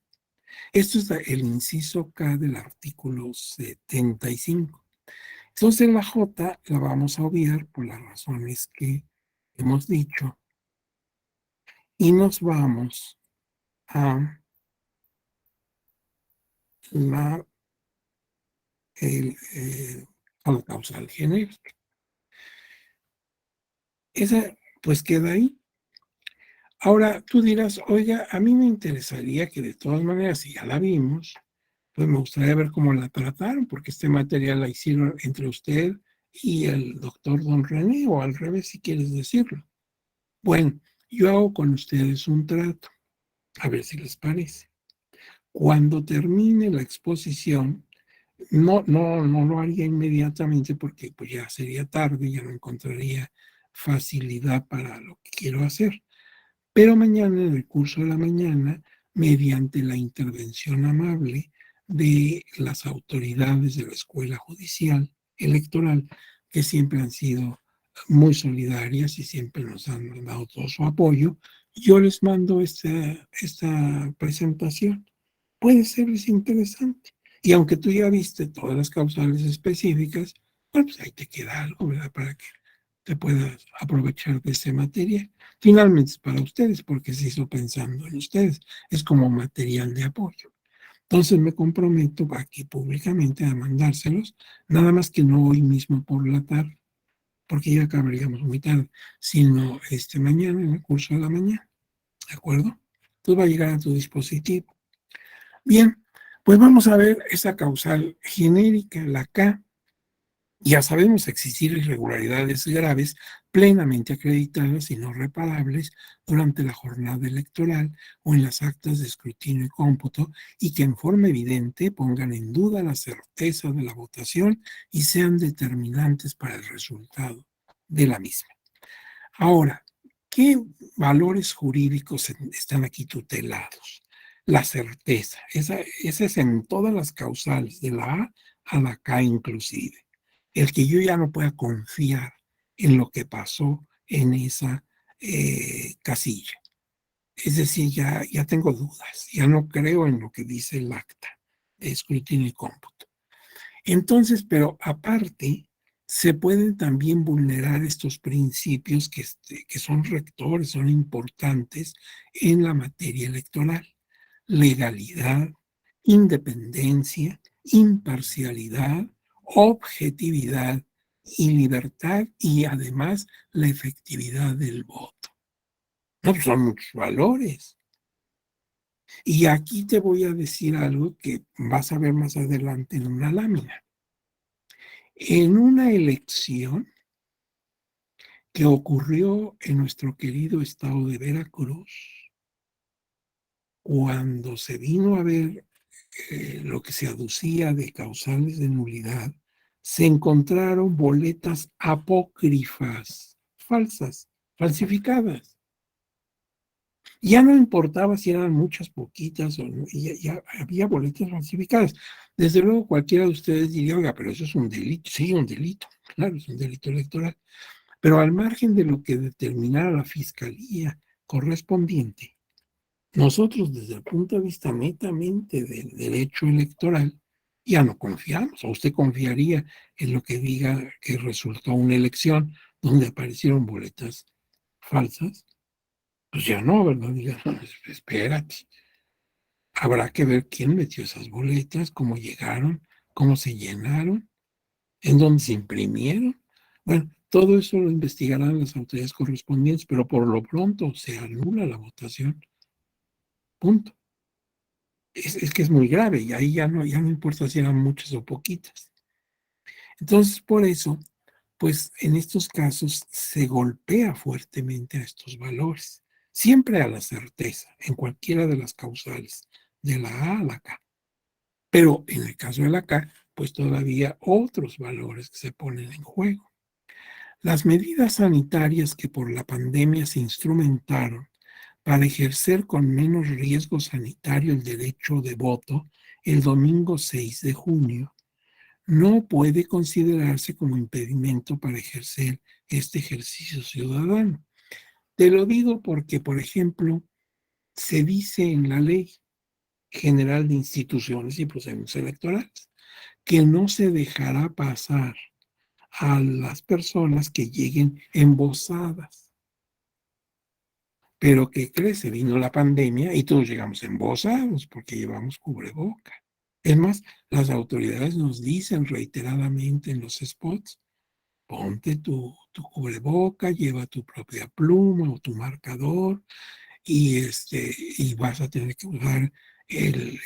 Esto es el inciso K del artículo 75. Entonces la J la vamos a obviar por las razones que hemos dicho y nos vamos a la, a la causal genérica. Esa pues queda ahí. Ahora tú dirás, oiga, a mí me interesaría que de todas maneras, si ya la vimos, pues me gustaría ver cómo la trataron, porque este material la hicieron entre usted y el doctor Don René, o al revés, si quieres decirlo. Bueno, yo hago con ustedes un trato, a ver si les parece. Cuando termine la exposición, no lo haría inmediatamente porque pues ya sería tarde, ya no encontraría facilidad para lo que quiero hacer. Pero mañana, en el curso de la mañana, mediante la intervención amable de las autoridades de la Escuela Judicial Electoral, que siempre han sido muy solidarias y siempre nos han dado todo su apoyo, yo les mando esta presentación. Puede serles interesante. Y aunque tú ya viste todas las causales específicas, bueno, pues ahí te queda algo, ¿verdad? Para que te puedas aprovechar de ese material. Finalmente es para ustedes, porque se hizo pensando en ustedes. Es como material de apoyo. Entonces me comprometo aquí públicamente a mandárselos, nada más que no hoy mismo por la tarde, porque ya acabaríamos muy tarde, sino mañana en el curso de la mañana. ¿De acuerdo? Entonces va a llegar a tu dispositivo. Bien, pues vamos a ver esa causal genérica, la K. Ya sabemos existir irregularidades graves plenamente acreditadas y no reparables durante la jornada electoral o en las actas de escrutinio y cómputo, y que en forma evidente pongan en duda la certeza de la votación y sean determinantes para el resultado de la misma. Ahora, ¿qué valores jurídicos están aquí tutelados? La certeza, esa es en todas las causales, de la A la K inclusive. El que yo ya no pueda confiar en lo que pasó en esa casilla. Es decir, ya tengo dudas, ya no creo en lo que dice el acta de escrutinio y cómputo. Entonces, pero aparte, se pueden también vulnerar estos principios que son rectores, son importantes en la materia electoral. Legalidad, independencia, imparcialidad, objetividad y libertad, y además la efectividad del voto. No, pues son muchos valores. Y aquí te voy a decir algo que vas a ver más adelante en una lámina. En una elección que ocurrió en nuestro querido estado de Veracruz, cuando se vino a ver lo que se aducía de causales de nulidad, se encontraron boletas apócrifas, falsas, falsificadas. Ya no importaba si eran muchas, poquitas, o no, ya había boletas falsificadas. Desde luego cualquiera de ustedes diría, oiga, pero eso es un delito. Sí, un delito, claro, es un delito electoral. Pero al margen de lo que determinara la fiscalía correspondiente, nosotros desde el punto de vista netamente del derecho electoral, ya no confiamos. ¿O usted confiaría en lo que diga que resultó una elección donde aparecieron boletas falsas? Pues ya no, ¿verdad? Diga, no, espérate. Habrá que ver quién metió esas boletas, cómo llegaron, cómo se llenaron, en dónde se imprimieron. Bueno, todo eso lo investigarán las autoridades correspondientes, pero por lo pronto se anula la votación. Punto. Es que es muy grave y ahí ya no importa si eran muchas o poquitas. Entonces, por eso, pues en estos casos se golpea fuertemente a estos valores, siempre a la certeza, en cualquiera de las causales, de la A a la K. Pero en el caso de la K, pues todavía otros valores que se ponen en juego. Las medidas sanitarias que por la pandemia se instrumentaron para ejercer con menos riesgo sanitario el derecho de voto el domingo 6 de junio no puede considerarse como impedimento para ejercer este ejercicio ciudadano. Te lo digo porque, por ejemplo, se dice en la Ley General de Instituciones y Procedimientos Electorales que no se dejará pasar a las personas que lleguen embosadas. Pero ¿qué crees? Se vino la pandemia y todos llegamos embosados porque llevamos cubreboca. Es más, las autoridades nos dicen reiteradamente en los spots, ponte tu cubreboca, lleva tu propia pluma o tu marcador y vas a tener que usar el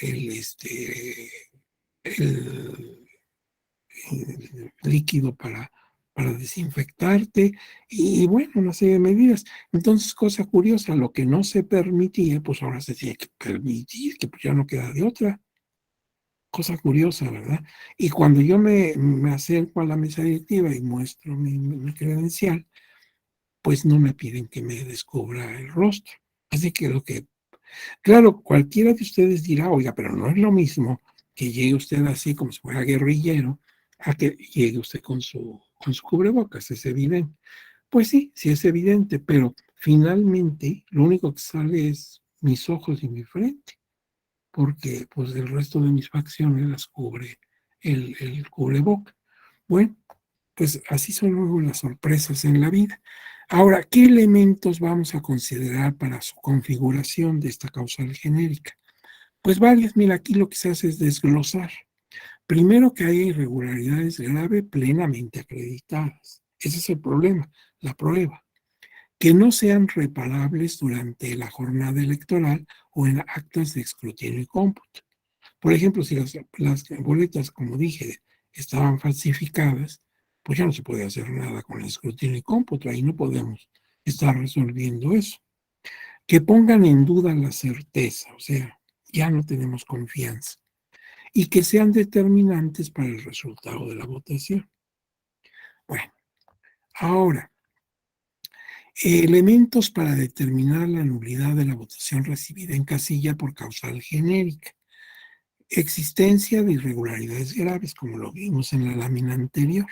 líquido para desinfectarte y bueno, una serie de medidas. Entonces, cosa curiosa, lo que no se permitía, pues ahora se tiene que permitir, que pues ya no queda de otra. Cosa curiosa, ¿verdad? Y cuando yo me acerco a la mesa directiva y muestro mi credencial, pues no me piden que me descubra el rostro. Así que claro, cualquiera de ustedes dirá, oiga, pero no es lo mismo que llegue usted así como si fuera guerrillero, a que llegue usted con su cubrebocas, es evidente. Pues sí, sí es evidente, pero finalmente lo único que sale es mis ojos y mi frente, porque pues el resto de mis facciones las cubre el cubreboca. Bueno, pues así son luego las sorpresas en la vida. Ahora, ¿qué elementos vamos a considerar para su configuración de esta causal genérica? Pues varias, mira, aquí lo que se hace es desglosar. Primero que haya irregularidades graves plenamente acreditadas. Ese es el problema, la prueba. Que no sean reparables durante la jornada electoral o en actas de escrutinio y cómputo. Por ejemplo, si las boletas, como dije, estaban falsificadas, pues ya no se puede hacer nada con el escrutinio y cómputo, ahí no podemos estar resolviendo eso. Que pongan en duda la certeza, o sea, ya no tenemos confianza, y que sean determinantes para el resultado de la votación. Bueno, ahora, elementos para determinar la nulidad de la votación recibida en casilla por causal genérica. Existencia de irregularidades graves, como lo vimos en la lámina anterior.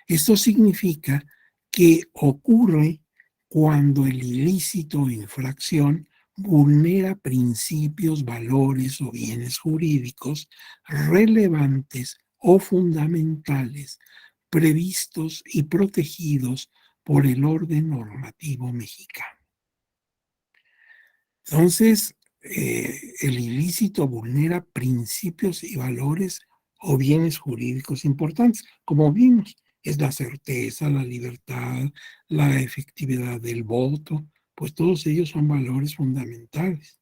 Esto significa que ocurre cuando el ilícito o infracción vulnera principios, valores o bienes jurídicos relevantes o fundamentales previstos y protegidos por el orden normativo mexicano. Entonces, el ilícito vulnera principios y valores o bienes jurídicos importantes, como vimos, es la certeza, la libertad, la efectividad del voto, pues todos ellos son valores fundamentales.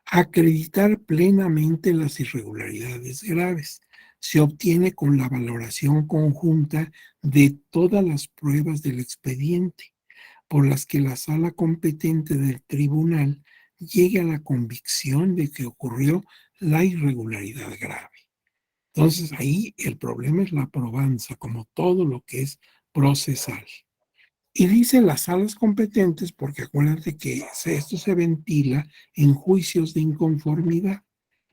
Acreditar plenamente las irregularidades graves se obtiene con la valoración conjunta de todas las pruebas del expediente por las que la sala competente del tribunal llegue a la convicción de que ocurrió la irregularidad grave. Entonces ahí el problema es la probanza, como todo lo que es procesal. Y dice las salas competentes porque acuérdate que esto se ventila en juicios de inconformidad,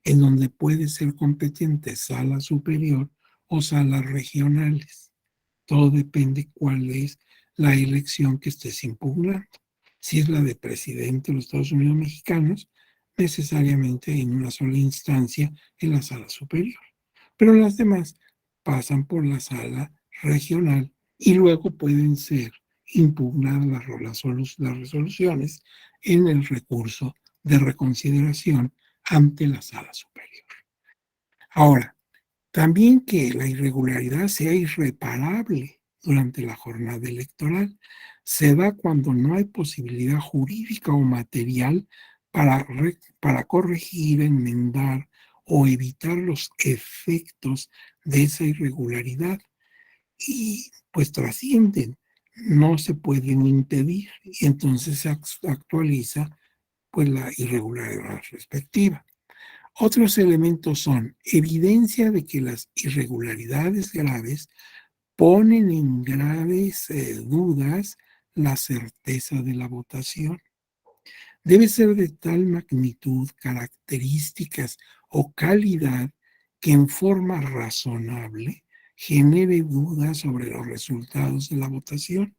en donde puede ser competente sala superior o salas regionales. Todo depende cuál es la elección que estés impugnando. Si es la de presidente de los Estados Unidos mexicanos, necesariamente en una sola instancia en la sala superior. Pero las demás pasan por la sala regional y luego pueden ser impugnadas las resoluciones en el recurso de reconsideración ante la sala superior. Ahora, también que la irregularidad sea irreparable durante la jornada electoral. Se da cuando no hay posibilidad jurídica o material para corregir, enmendar o evitar los efectos de esa irregularidad y pues trascienden, no se pueden impedir y entonces se actualiza pues la irregularidad respectiva. Otros elementos son evidencia de que las irregularidades graves ponen en graves dudas la certeza de la votación. Debe ser de tal magnitud, características o calidad que en forma razonable genere dudas sobre los resultados de la votación.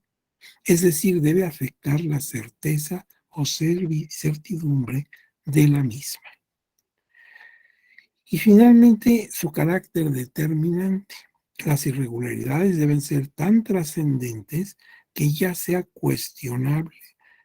Es decir, debe afectar la certeza o certidumbre de la misma. Y finalmente, su carácter determinante. Las irregularidades deben ser tan trascendentes que ya sea cuestionable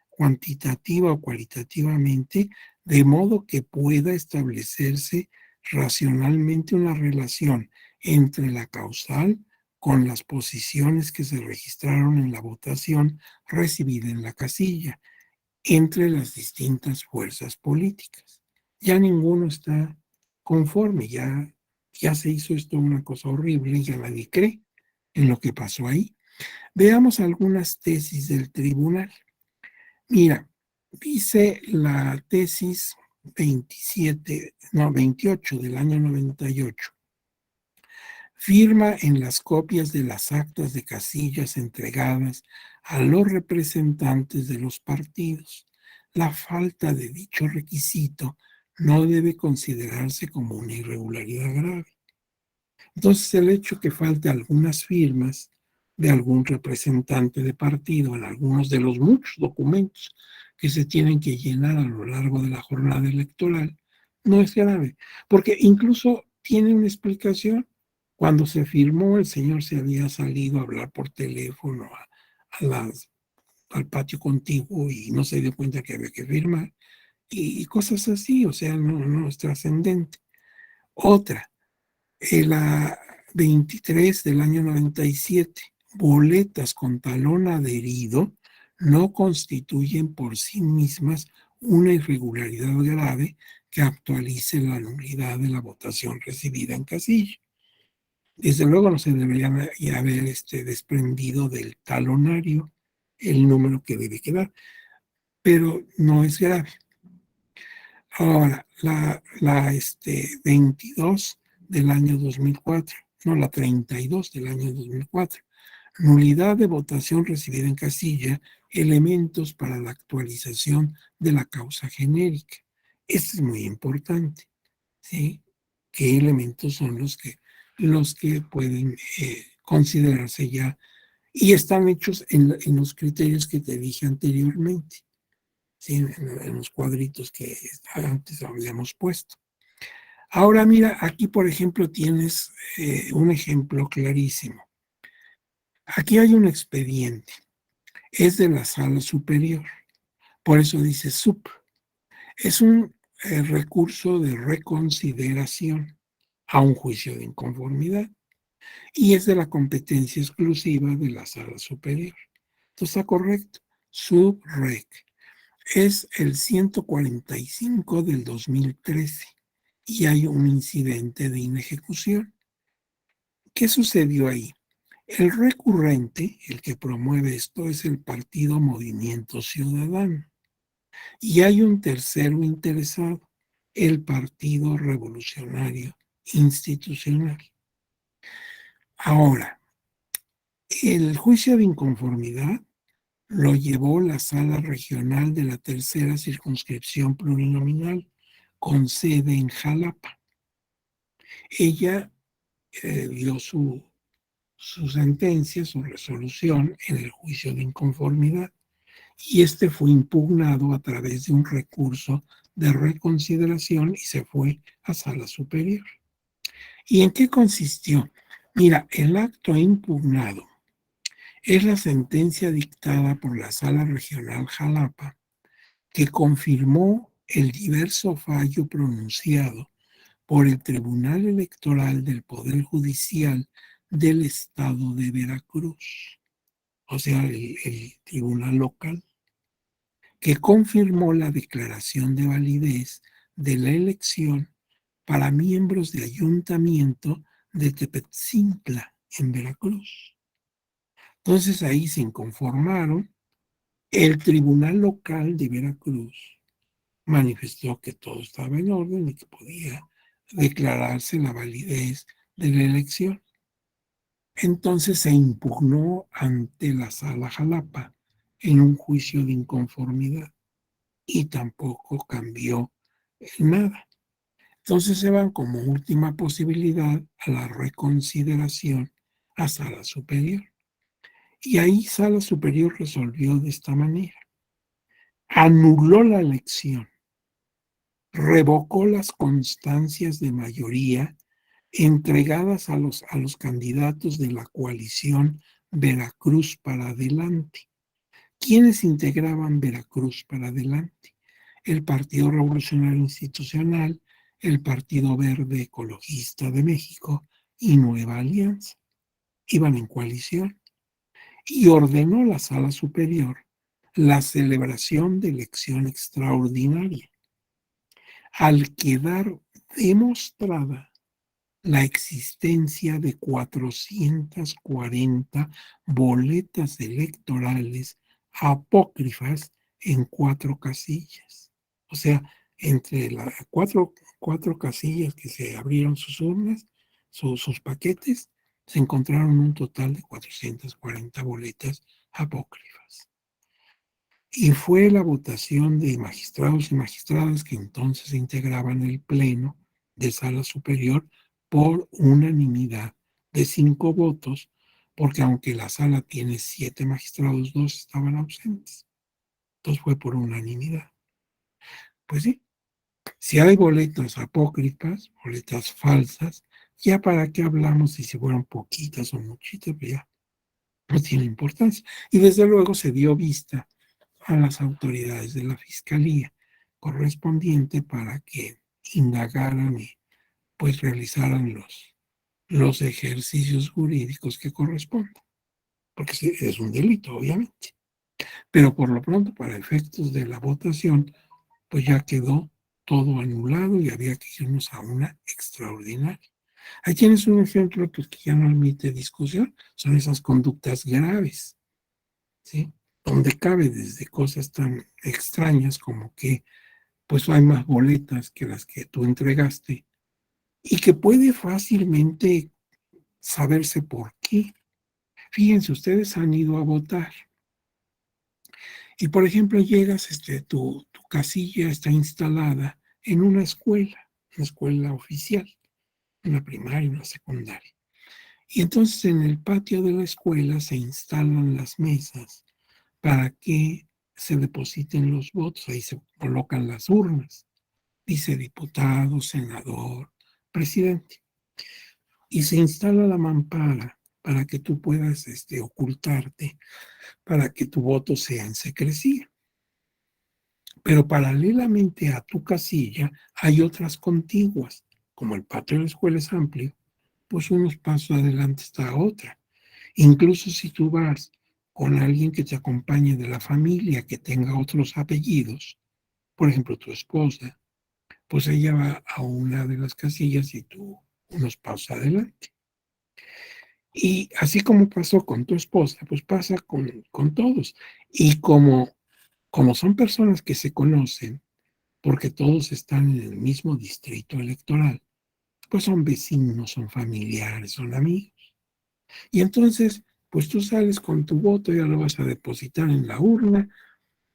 cuantitativa o cualitativamente, de modo que pueda establecerse racionalmente una relación entre la causal con las posiciones que se registraron en la votación recibida en la casilla, entre las distintas fuerzas políticas. Ya ninguno está conforme, ya se hizo esto una cosa horrible, ya nadie cree en lo que pasó ahí. Veamos algunas tesis del tribunal. Mira, dice la tesis 28 del año 98. Firma en las copias de las actas de casillas entregadas a los representantes de los partidos. La falta de dicho requisito no debe considerarse como una irregularidad grave. Entonces, el hecho que falte algunas firmas de algún representante de partido en algunos de los muchos documentos que se tienen que llenar a lo largo de la jornada electoral no es grave, porque incluso tiene una explicación. Cuando se firmó, el señor se había salido a hablar por teléfono al patio contiguo y no se dio cuenta que había que firmar y cosas así, o sea, no es trascendente. Otra, la 23 del año 97, boletas con talón adherido no constituyen por sí mismas una irregularidad grave que actualice la nulidad de la votación recibida en casilla. Desde luego no se debería haber desprendido del talonario el número que debe quedar, pero no es grave. Ahora, la 22 del año 2004, no, la 32 del año 2004, nulidad de votación recibida en casilla, elementos para la actualización de la causa genérica. Esto es muy importante, ¿sí? ¿Qué elementos son los que pueden considerarse ya y están hechos en los criterios que te dije anteriormente? ¿Sí? En los cuadritos que antes habíamos puesto. Ahora mira, aquí por ejemplo tienes un ejemplo clarísimo. Aquí hay un expediente, es de la sala superior, por eso dice sub. Es un recurso de reconsideración a un juicio de inconformidad y es de la competencia exclusiva de la sala superior. Entonces está correcto, subrec. Es el 145 del 2013 y hay un incidente de inejecución. ¿Qué sucedió ahí? El recurrente, el que promueve esto, es el partido Movimiento Ciudadano. Y hay un tercero interesado, el Partido Revolucionario Institucional. Ahora, el juicio de inconformidad lo llevó la Sala Regional de la Tercera Circunscripción Plurinominal, con sede en Jalapa. Ella dio su sentencia, su resolución en el juicio de inconformidad y este fue impugnado a través de un recurso de reconsideración y se fue a sala superior. ¿Y en qué consistió? Mira, el acto impugnado es la sentencia dictada por la Sala Regional Jalapa que confirmó el diverso fallo pronunciado por el Tribunal Electoral del Poder Judicial del estado de Veracruz, o sea, el tribunal local, que confirmó la declaración de validez de la elección para miembros de ayuntamiento de Tepetzintla, en Veracruz. Entonces ahí se inconformaron. El tribunal local de Veracruz manifestó que todo estaba en orden y que podía declararse la validez de la elección. Entonces se impugnó ante la Sala Jalapa en un juicio de inconformidad y tampoco cambió nada. Entonces se van como última posibilidad a la reconsideración a Sala Superior. Y ahí Sala Superior resolvió de esta manera. Anuló la elección, revocó las constancias de mayoría entregadas a los candidatos de la coalición Veracruz para Adelante. ¿Quiénes integraban Veracruz para Adelante? El Partido Revolucionario Institucional, el Partido Verde Ecologista de México y Nueva Alianza. Iban en coalición y ordenó la Sala Superior la celebración de elección extraordinaria. Al quedar demostrada la existencia de 440 boletas electorales apócrifas en 4 casillas. O sea, entre las cuatro casillas que se abrieron sus urnas, sus paquetes, se encontraron un total de 440 boletas apócrifas. Y fue la votación de magistrados y magistradas que entonces integraban el pleno de Sala Superior por unanimidad de 5 votos, porque aunque la sala tiene 7 magistrados, 2 estaban ausentes. Entonces fue por unanimidad. Pues sí, si hay boletas apócrifas, boletas falsas, ya para qué hablamos si fueron poquitas o muchitas, pues ya no tiene importancia. Y desde luego se dio vista a las autoridades de la Fiscalía correspondiente para que indagaran y pues realizaran los ejercicios jurídicos que corresponden, porque es un delito, obviamente. Pero por lo pronto, para efectos de la votación, pues ya quedó todo anulado y había que irnos a una extraordinaria. Ahí tienes un ejemplo pues, que ya no admite discusión, son esas conductas graves, ¿sí? Donde cabe desde cosas tan extrañas como que pues hay más boletas que las que tú entregaste y que puede fácilmente saberse por qué. Fíjense, ustedes han ido a votar y, por ejemplo, llegas, tu casilla está instalada en una escuela oficial, una primaria, una secundaria. Y entonces en el patio de la escuela se instalan las mesas para que se depositen los votos, ahí se colocan las urnas, dice diputado, senador, presidente. Y se instala la mampara para que tú puedas ocultarte, para que tu voto sea en secrecía. Pero paralelamente a tu casilla hay otras contiguas, como el patio de la escuela es amplio, pues unos pasos adelante está otra. Incluso si tú vas con alguien que te acompañe de la familia que tenga otros apellidos, por ejemplo tu esposa, pues ella va a una de las casillas y tú unos pasos adelante. Y así como pasó con tu esposa, pues pasa con todos. Y como son personas que se conocen, porque todos están en el mismo distrito electoral, pues son vecinos, son familiares, son amigos. Y entonces, pues tú sales con tu voto, ya lo vas a depositar en la urna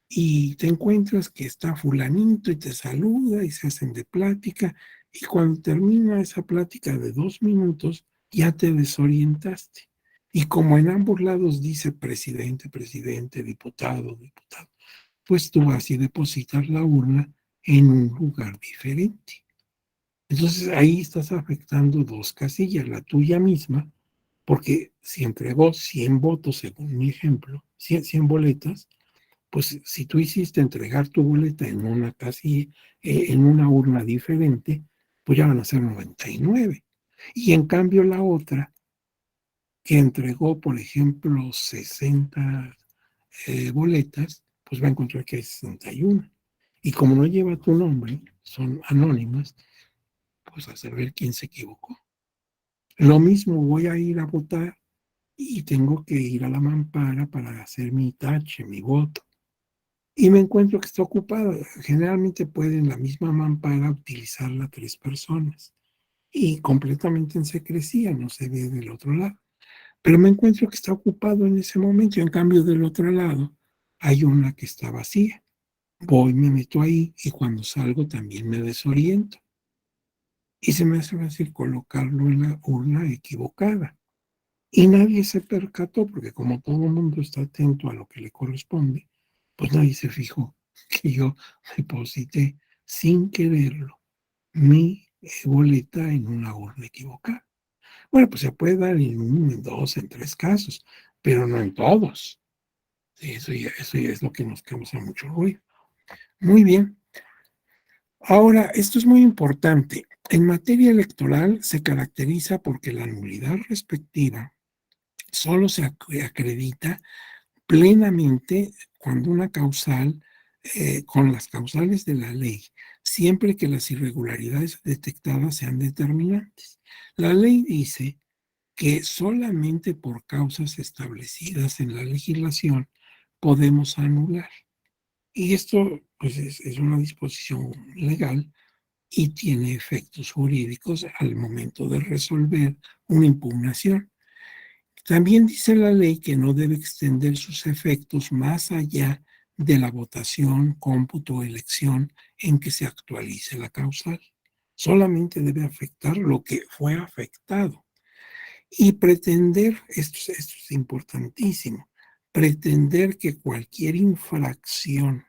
y te encuentras que está fulanito y te saluda y se hacen de plática y cuando termina esa plática de 2 minutos, ya te desorientaste. Y como en ambos lados dice presidente, presidente, diputado, diputado, pues tú vas y depositas la urna en un lugar diferente. Entonces ahí estás afectando 2 casillas, la tuya misma, porque si entregó 100 votos, según mi ejemplo, 100 boletas, pues si tú hiciste entregar tu boleta en una casilla, en una urna diferente, pues ya van a ser 99. Y en cambio la otra, que entregó, por ejemplo, 60 boletas, pues va a encontrar que hay 61. Y como no lleva tu nombre, son anónimas, pues a saber quién se equivocó. Lo mismo, voy a ir a votar y tengo que ir a la mampara para hacer mi tache, mi voto. Y me encuentro que está ocupada. Generalmente pueden la misma mampara utilizarla 3 personas y completamente en secrecía, no se ve del otro lado. Pero me encuentro que está ocupado en ese momento y en cambio del otro lado hay una que está vacía. Voy, me meto ahí y cuando salgo también me desoriento. Y se me hace fácil colocarlo en la urna equivocada. Y nadie se percató, porque como todo el mundo está atento a lo que le corresponde, pues nadie se fijó que yo deposité sin quererlo mi boleta en una urna equivocada. Bueno, pues se puede dar en 1, en 2, en 3 casos, pero no en todos. Sí, eso ya es lo que nos causa mucho ruido. Muy bien. Ahora, esto es muy importante. En materia electoral se caracteriza porque la nulidad respectiva solo se acredita plenamente cuando una causal, con las causales de la ley, siempre que las irregularidades detectadas sean determinantes. La ley dice que solamente por causas establecidas en la legislación podemos anular. Y esto pues, es una disposición legal y tiene efectos jurídicos al momento de resolver una impugnación. También dice la ley que no debe extender sus efectos más allá de la votación, cómputo o elección en que se actualice la causal. Solamente debe afectar lo que fue afectado. Y pretender, esto es importantísimo, pretender que cualquier infracción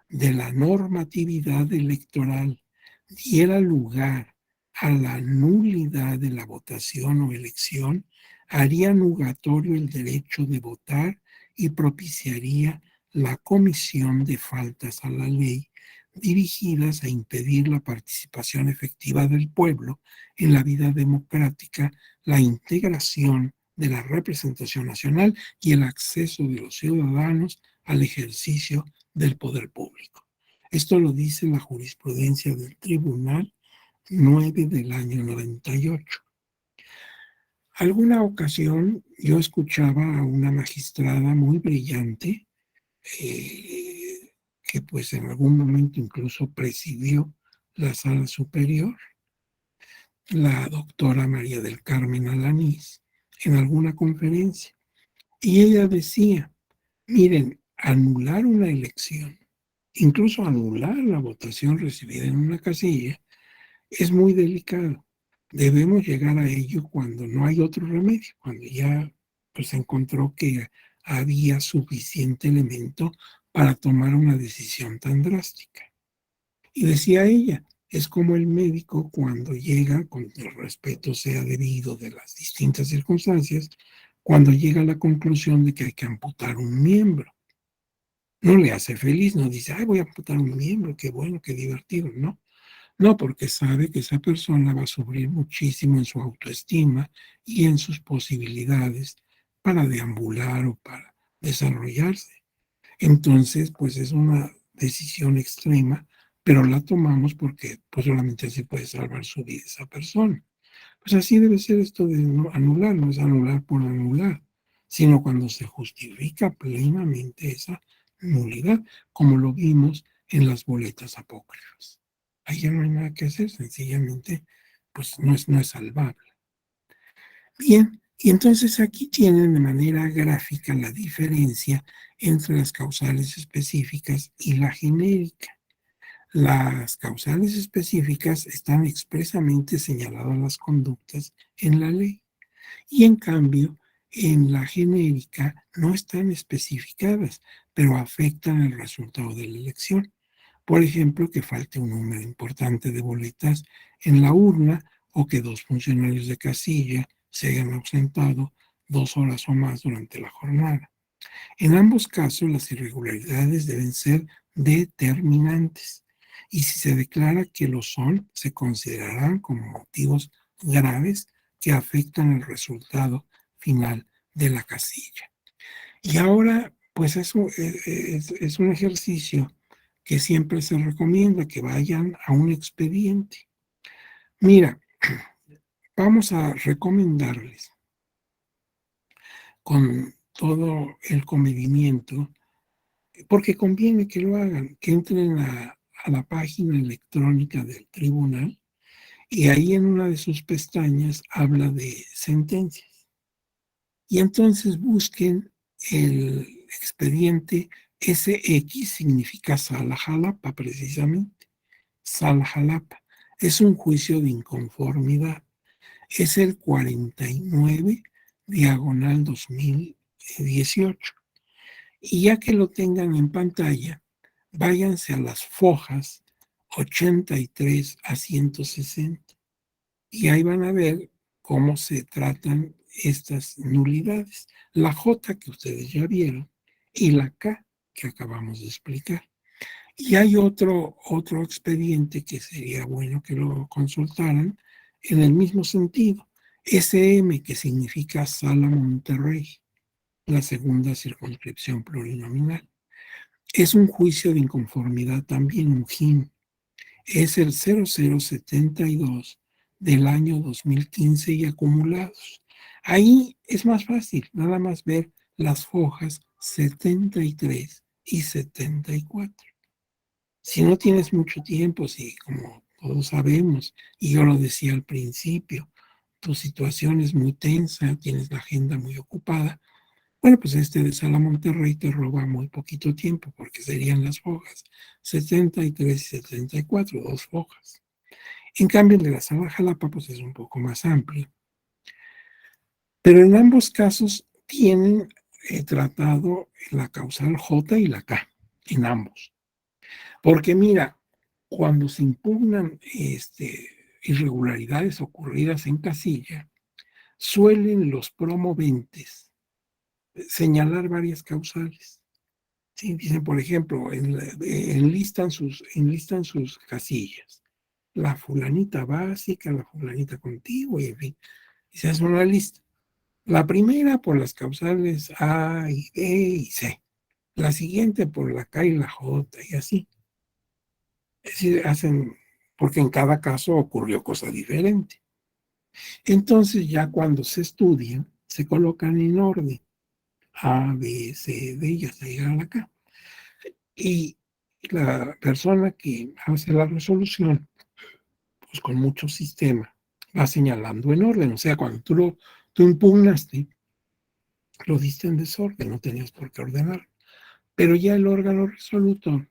de la normatividad electoral diera lugar a la nulidad de la votación o elección, haría nugatorio el derecho de votar y propiciaría la comisión de faltas a la ley dirigidas a impedir la participación efectiva del pueblo en la vida democrática, la integración de la representación nacional y el acceso de los ciudadanos al ejercicio del poder público. Esto lo dice la jurisprudencia del Tribunal 9 del año 98. Alguna ocasión yo escuchaba a una magistrada muy brillante, que pues en algún momento incluso presidió la sala superior, la doctora María del Carmen Alanís, en alguna conferencia. Y ella decía, miren, anular una elección, incluso anular la votación recibida en una casilla, es muy delicado. Debemos llegar a ello cuando no hay otro remedio, cuando ya pues, se encontró que había suficiente elemento para tomar una decisión tan drástica. Y decía ella, es como el médico cuando llega, con el respeto sea debido de las distintas circunstancias, cuando llega a la conclusión de que hay que amputar un miembro. No le hace feliz, no dice, ay, voy a amputar un miembro, qué bueno, qué divertido, no. No, porque sabe que esa persona va a sufrir muchísimo en su autoestima y en sus posibilidades para deambular o para desarrollarse. Entonces, pues es una decisión extrema, pero la tomamos porque pues solamente así puede salvar su vida esa persona. Pues así debe ser esto de anular, no es anular por anular, sino cuando se justifica plenamente esa nulidad, como lo vimos en las boletas apócrifas. Ahí ya no hay nada que hacer, sencillamente, pues no es salvable. Bien, y entonces aquí tienen de manera gráfica la diferencia entre las causales específicas y la genérica. Las causales específicas están expresamente señaladas las conductas en la ley y en cambio en la genérica no están especificadas, pero afectan el resultado de la elección. Por ejemplo, que falte un número importante de boletas en la urna o que 2 funcionarios de casilla se hayan ausentado 2 horas o más durante la jornada. En ambos casos, las irregularidades deben ser determinantes y si se declara que lo son, se considerarán como motivos graves que afectan el resultado final de la casilla. Y ahora, pues eso es un ejercicio que siempre se recomienda, que vayan a un expediente. Mira, vamos a recomendarles con todo el comedimiento, porque conviene que lo hagan, que entren a la página electrónica del tribunal y ahí en una de sus pestañas habla de sentencias. Y entonces busquen el expediente SX, significa Sala Jalapa precisamente. Sala Jalapa. Es un juicio de inconformidad. Es el 49 diagonal 2018. Y ya que lo tengan en pantalla, váyanse a las fojas 83 a 160 y ahí van a ver cómo se tratan estas nulidades. La J que ustedes ya vieron y la K que acabamos de explicar. Y hay otro expediente que sería bueno que lo consultaran en el mismo sentido. SM, que significa Sala Monterrey, la segunda circunscripción plurinominal. Es un juicio de inconformidad también, un JIN. Es el 0072 del año 2015 y acumulados. Ahí es más fácil, nada más ver las fojas 73 y 74. Si no tienes mucho tiempo, si como todos sabemos, y yo lo decía al principio, tu situación es muy tensa, tienes la agenda muy ocupada, bueno, pues este de Sala Monterrey te roba muy poquito tiempo, porque serían las fojas 73 y 74, dos fojas. En cambio, el de la Sala Jalapa, pues es un poco más amplio. Pero en ambos casos tienen tratado la causal J y la K, en ambos. Porque mira, cuando se impugnan irregularidades ocurridas en casilla, suelen los promoventes señalar varias causales. Sí, dicen, por ejemplo, enlistan sus casillas. La fulanita básica, la fulanita contigo, y en fin, y se hace una lista. La primera por las causales A y B y C. La siguiente por la K y la J, y así. Es decir, porque en cada caso ocurrió cosa diferente. Entonces ya cuando se estudian, se colocan en orden. A, B, C, D y hasta llegar a la K. Y la persona que hace la resolución, pues con mucho sistema, va señalando en orden. O sea, cuando tú impugnaste, lo diste en desorden, no tenías por qué ordenar. Pero ya el órgano resolutor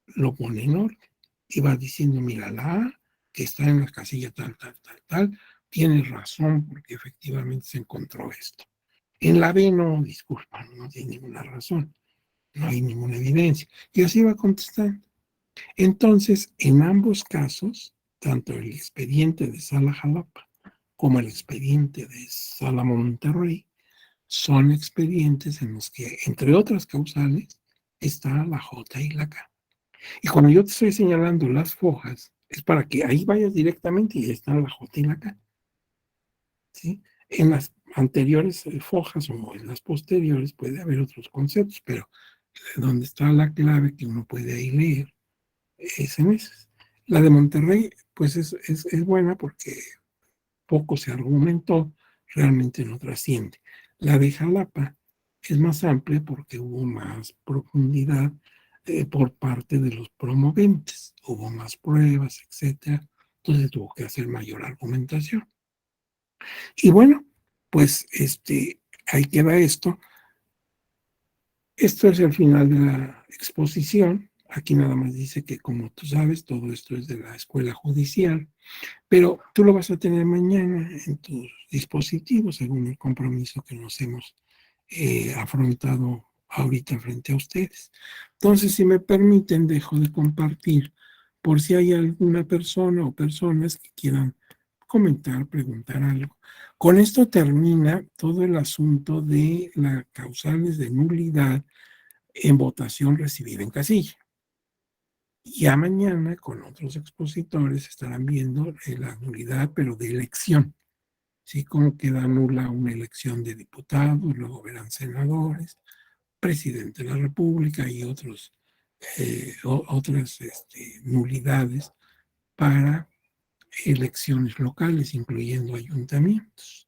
lo pone en orden y va diciendo, mira, la A, que está en la casilla tal, tal, tal, tal, tiene razón porque efectivamente se encontró esto. En la B no, disculpa, no tiene ninguna razón, no hay ninguna evidencia. Y así va contestando. Entonces, en ambos casos, tanto el expediente de Sala Jalapa como el expediente de Sala Monterrey, son expedientes en los que, entre otras causales, está la J y la K. Y cuando yo te estoy señalando las fojas, es para que ahí vayas directamente y ahí están la J y la K. ¿Sí? En las anteriores fojas o en las posteriores puede haber otros conceptos, pero donde está la clave que uno puede ahí leer es en esas. La de Monterrey, pues es buena porque poco se argumentó, realmente no trasciende. La de Jalapa es más amplia porque hubo más profundidad por parte de los promoventes, hubo más pruebas, etcétera. Entonces tuvo que hacer mayor argumentación. Y bueno, pues ahí queda esto. Esto es el final de la exposición. Aquí nada más dice que, como tú sabes, todo esto es de la escuela judicial, pero tú lo vas a tener mañana en tus dispositivos, según el compromiso que nos hemos afrontado ahorita frente a ustedes. Entonces, si me permiten, dejo de compartir por si hay alguna persona o personas que quieran comentar, preguntar algo. Con esto termina todo el asunto de las causales de nulidad en votación recibida en casilla. Ya mañana con otros expositores estarán viendo la nulidad, pero de elección. ¿sí? Cómo queda nula una elección de diputados, luego verán senadores, presidente de la República y otras nulidades para elecciones locales, incluyendo ayuntamientos.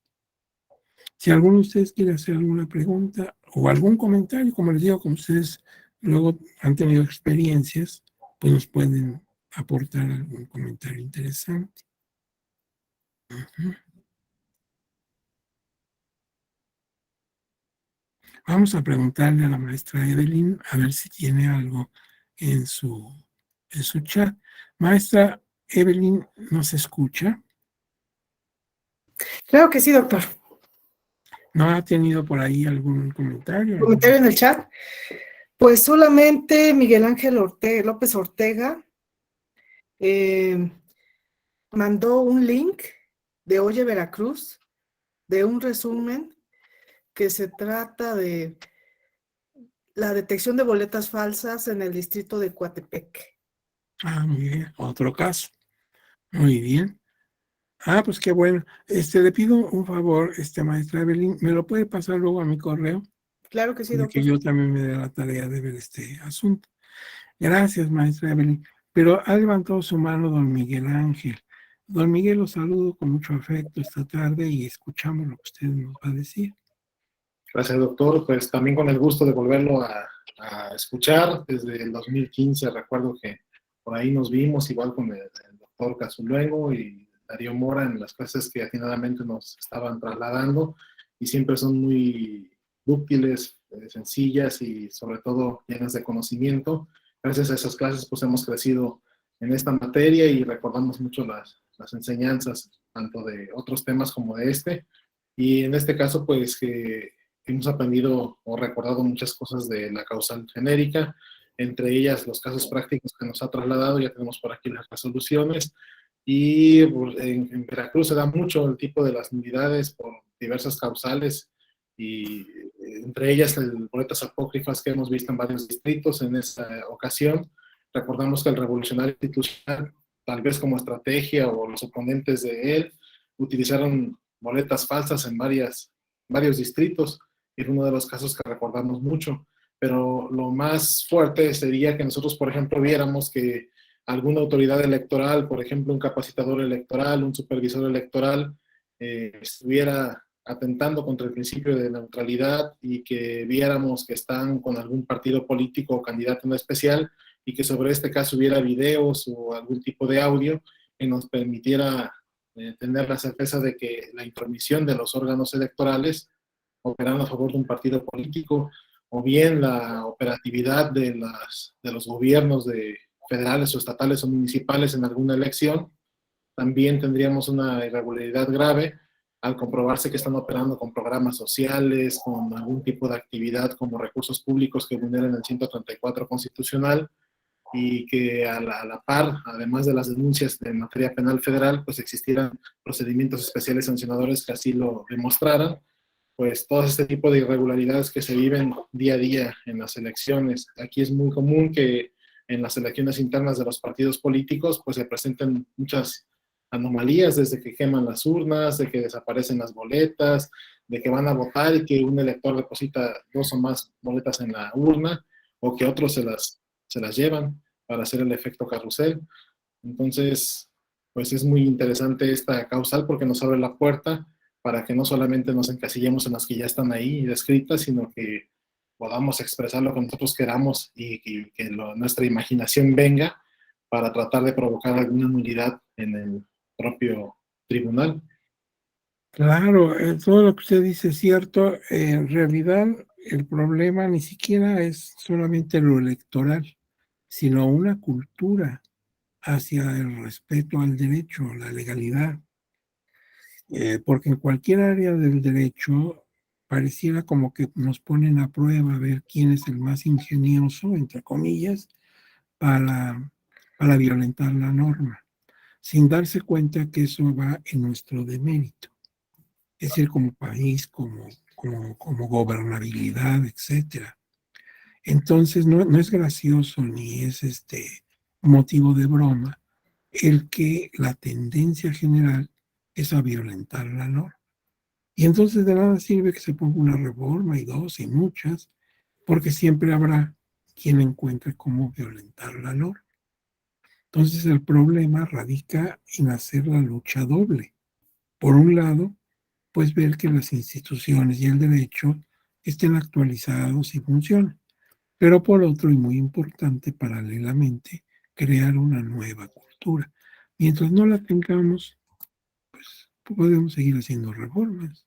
Si alguno de ustedes quiere hacer alguna pregunta o algún comentario, como les digo, como ustedes luego han tenido experiencias, pues nos pueden aportar algún comentario interesante. Vamos a preguntarle a la maestra Evelyn a ver si tiene algo en su chat. Maestra Evelyn, ¿nos escucha? Claro que sí, doctor. ¿No ha tenido por ahí algún comentario? ¿Comentario en el chat? Pues solamente Miguel Ángel López Ortega mandó un link de Oye Veracruz, de un resumen que se trata de la detección de boletas falsas en el distrito de Coatepec. Ah, muy bien, otro caso. Muy bien. Ah, pues qué bueno. Le pido un favor, maestra Evelyn, ¿me lo puede pasar luego a mi correo? Claro que sí, Para que doctor. yo también me dé la tarea de ver este asunto. Gracias, maestra Evelyn. Pero ha levantado su mano don Miguel Ángel. Don Miguel, lo saludo con mucho afecto esta tarde y escuchamos lo que usted nos va a decir. Gracias, doctor. Pues también con el gusto de volverlo a escuchar. Desde el 2015 recuerdo que por ahí nos vimos, igual con el doctor Cazuluego y Darío Mora en las clases que atinadamente nos estaban trasladando, y siempre son muy útiles, sencillas y sobre todo llenas de conocimiento. Gracias a esas clases pues hemos crecido en esta materia y recordamos mucho las enseñanzas, tanto de otros temas como de este. Y en este caso, pues que hemos aprendido o recordado muchas cosas de la causal genérica, entre ellas los casos prácticos que nos ha trasladado. Ya tenemos por aquí las resoluciones, y pues, en Veracruz se da mucho el tipo de las nulidades por diversas causales, y entre ellas boletas apócrifas que hemos visto en varios distritos. En esa ocasión recordamos que el revolucionario institucional, tal vez como estrategia, o los oponentes de él, utilizaron boletas falsas en varios distritos, y es uno de los casos que recordamos mucho. Pero lo más fuerte sería que nosotros, por ejemplo, viéramos que alguna autoridad electoral, por ejemplo, un capacitador electoral, un supervisor electoral, estuviera atentando contra el principio de neutralidad, y que viéramos que están con algún partido político o candidato en especial, y que sobre este caso hubiera videos o algún tipo de audio que nos permitiera tener la certeza de que la intromisión de los órganos electorales operando a favor de un partido político, o bien la operatividad de los gobiernos federales o estatales o municipales en alguna elección. También tendríamos una irregularidad grave al comprobarse que están operando con programas sociales, con algún tipo de actividad como recursos públicos que vulneran el 134 constitucional, y que a la par, además de las denuncias de materia penal federal, pues existieran procedimientos especiales sancionadores que así lo demostraran. Pues todo este tipo de irregularidades que se viven día a día en las elecciones. Aquí es muy común que en las elecciones internas de los partidos políticos pues se presenten muchas anomalías, desde que queman las urnas, de que desaparecen las boletas, de que van a votar y que un elector deposita 2 o más boletas en la urna, o que otros se las llevan para hacer el efecto carrusel. Entonces, pues es muy interesante esta causal, porque nos abre la puerta para que no solamente nos encasillemos en las que ya están ahí descritas, sino que podamos expresar lo que nosotros queramos, y que nuestra imaginación venga para tratar de provocar alguna nulidad en el propio tribunal. Claro, todo lo que usted dice es cierto. En realidad, el problema ni siquiera es solamente lo electoral, sino una cultura hacia el respeto al derecho, la legalidad. Porque en cualquier área del derecho pareciera como que nos ponen a prueba a ver quién es el más ingenioso, entre comillas, para, para violentar la norma, sin darse cuenta que eso va en nuestro demérito. Es decir, como país, como gobernabilidad, etcétera. Entonces, no es gracioso ni es motivo de broma el que la tendencia general es a violentar la norma. Y entonces de nada sirve que se ponga una reforma y dos y muchas, porque siempre habrá quien encuentre cómo violentar la norma. Entonces el problema radica en hacer la lucha doble. Por un lado, pues ver que las instituciones y el derecho estén actualizados y funcionen. Pero por otro, y muy importante, paralelamente, crear una nueva cultura. Mientras no la tengamos, pues podemos seguir haciendo reformas.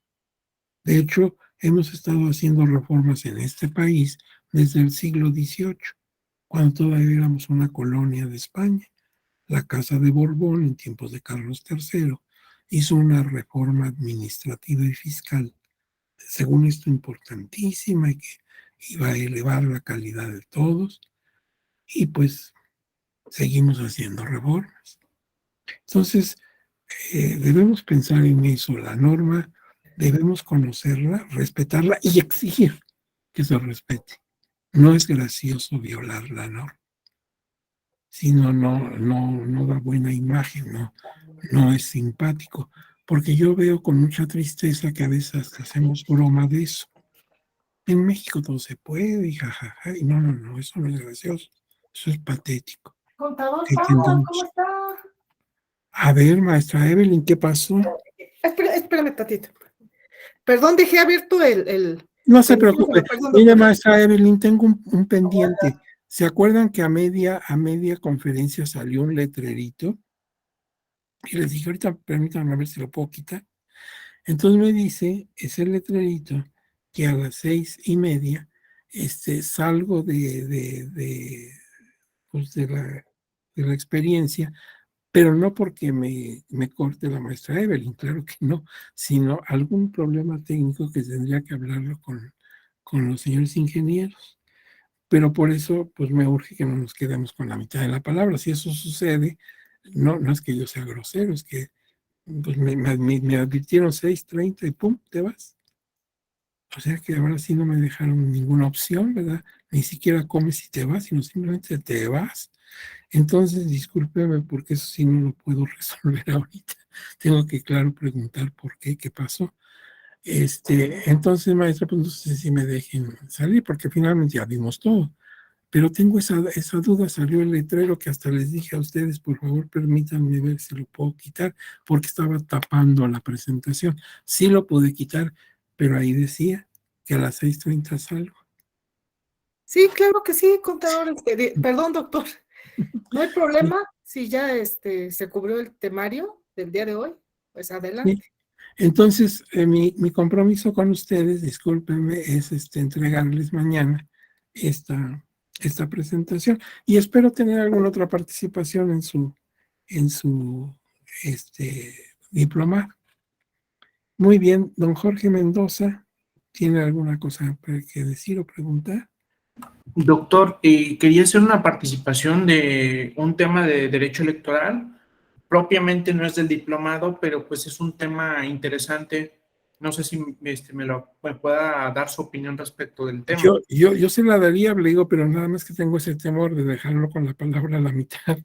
De hecho, hemos estado haciendo reformas en este país desde el siglo XVIII, cuando todavía éramos una colonia de España. La Casa de Borbón, en tiempos de Carlos III, hizo una reforma administrativa y fiscal, según esto importantísima, y que iba a elevar la calidad de todos, y pues seguimos haciendo reformas. Entonces, debemos pensar en eso, la norma, debemos conocerla, respetarla y exigir que se respete. No es gracioso violar la norma, sino no da buena imagen, no es simpático, porque yo veo con mucha tristeza que a veces hacemos broma de eso. En México todo se puede, y jajaja, y no, eso no es gracioso, eso es patético. Contador Que Paz, ¿cómo tengamos. está? A ver, maestra Evelyn, ¿qué pasó? Espérame tantito. Perdón, dejé abierto No se el preocupe. micrófono, perdón, Mire, doctor. maestra Evelyn, tengo un pendiente. ¿Se acuerdan que a media conferencia salió un letrerito? Y les dije, ahorita permítanme a ver si lo puedo quitar. Entonces me dice ese letrerito que a las 6:30 salgo pues de la experiencia, pero no porque me corte la maestra Evelyn, claro que no, sino algún problema técnico que tendría que hablarlo con los señores ingenieros. Pero por eso, pues me urge que no nos quedemos con la mitad de la palabra. Si eso sucede, no es que yo sea grosero, es que pues me advirtieron 6:30 y pum, te vas. O sea que ahora sí no me dejaron ninguna opción, ¿verdad? Ni siquiera comes y te vas, sino simplemente te vas. Entonces, discúlpeme porque eso sí no lo puedo resolver ahorita. Tengo que, claro, preguntar por qué, qué pasó. Entonces, maestra, pues no sé si me dejen salir porque finalmente ya vimos todo. Pero tengo esa duda, salió el letrero que hasta les dije a ustedes, por favor, permítanme ver si lo puedo quitar, porque estaba tapando la presentación. Sí lo pude quitar, pero ahí decía que a las 6:30 salgo. Sí, claro que sí, contador. Perdón, doctor. No hay problema. Si ya se cubrió el temario del día de hoy, pues Sí. adelante. Entonces, mi compromiso con ustedes, discúlpenme, es entregarles mañana esta presentación y espero tener alguna otra participación en su diplomado. Muy bien, don Jorge Mendoza, ¿tiene alguna cosa que decir o preguntar? Doctor, quería hacer una participación de un tema de derecho electoral. Propiamente no es del diplomado, pero pues es un tema interesante. No sé si me pueda dar su opinión respecto del tema. Yo se la daría, le digo, pero nada más que tengo ese temor de dejarlo con la palabra a la mitad,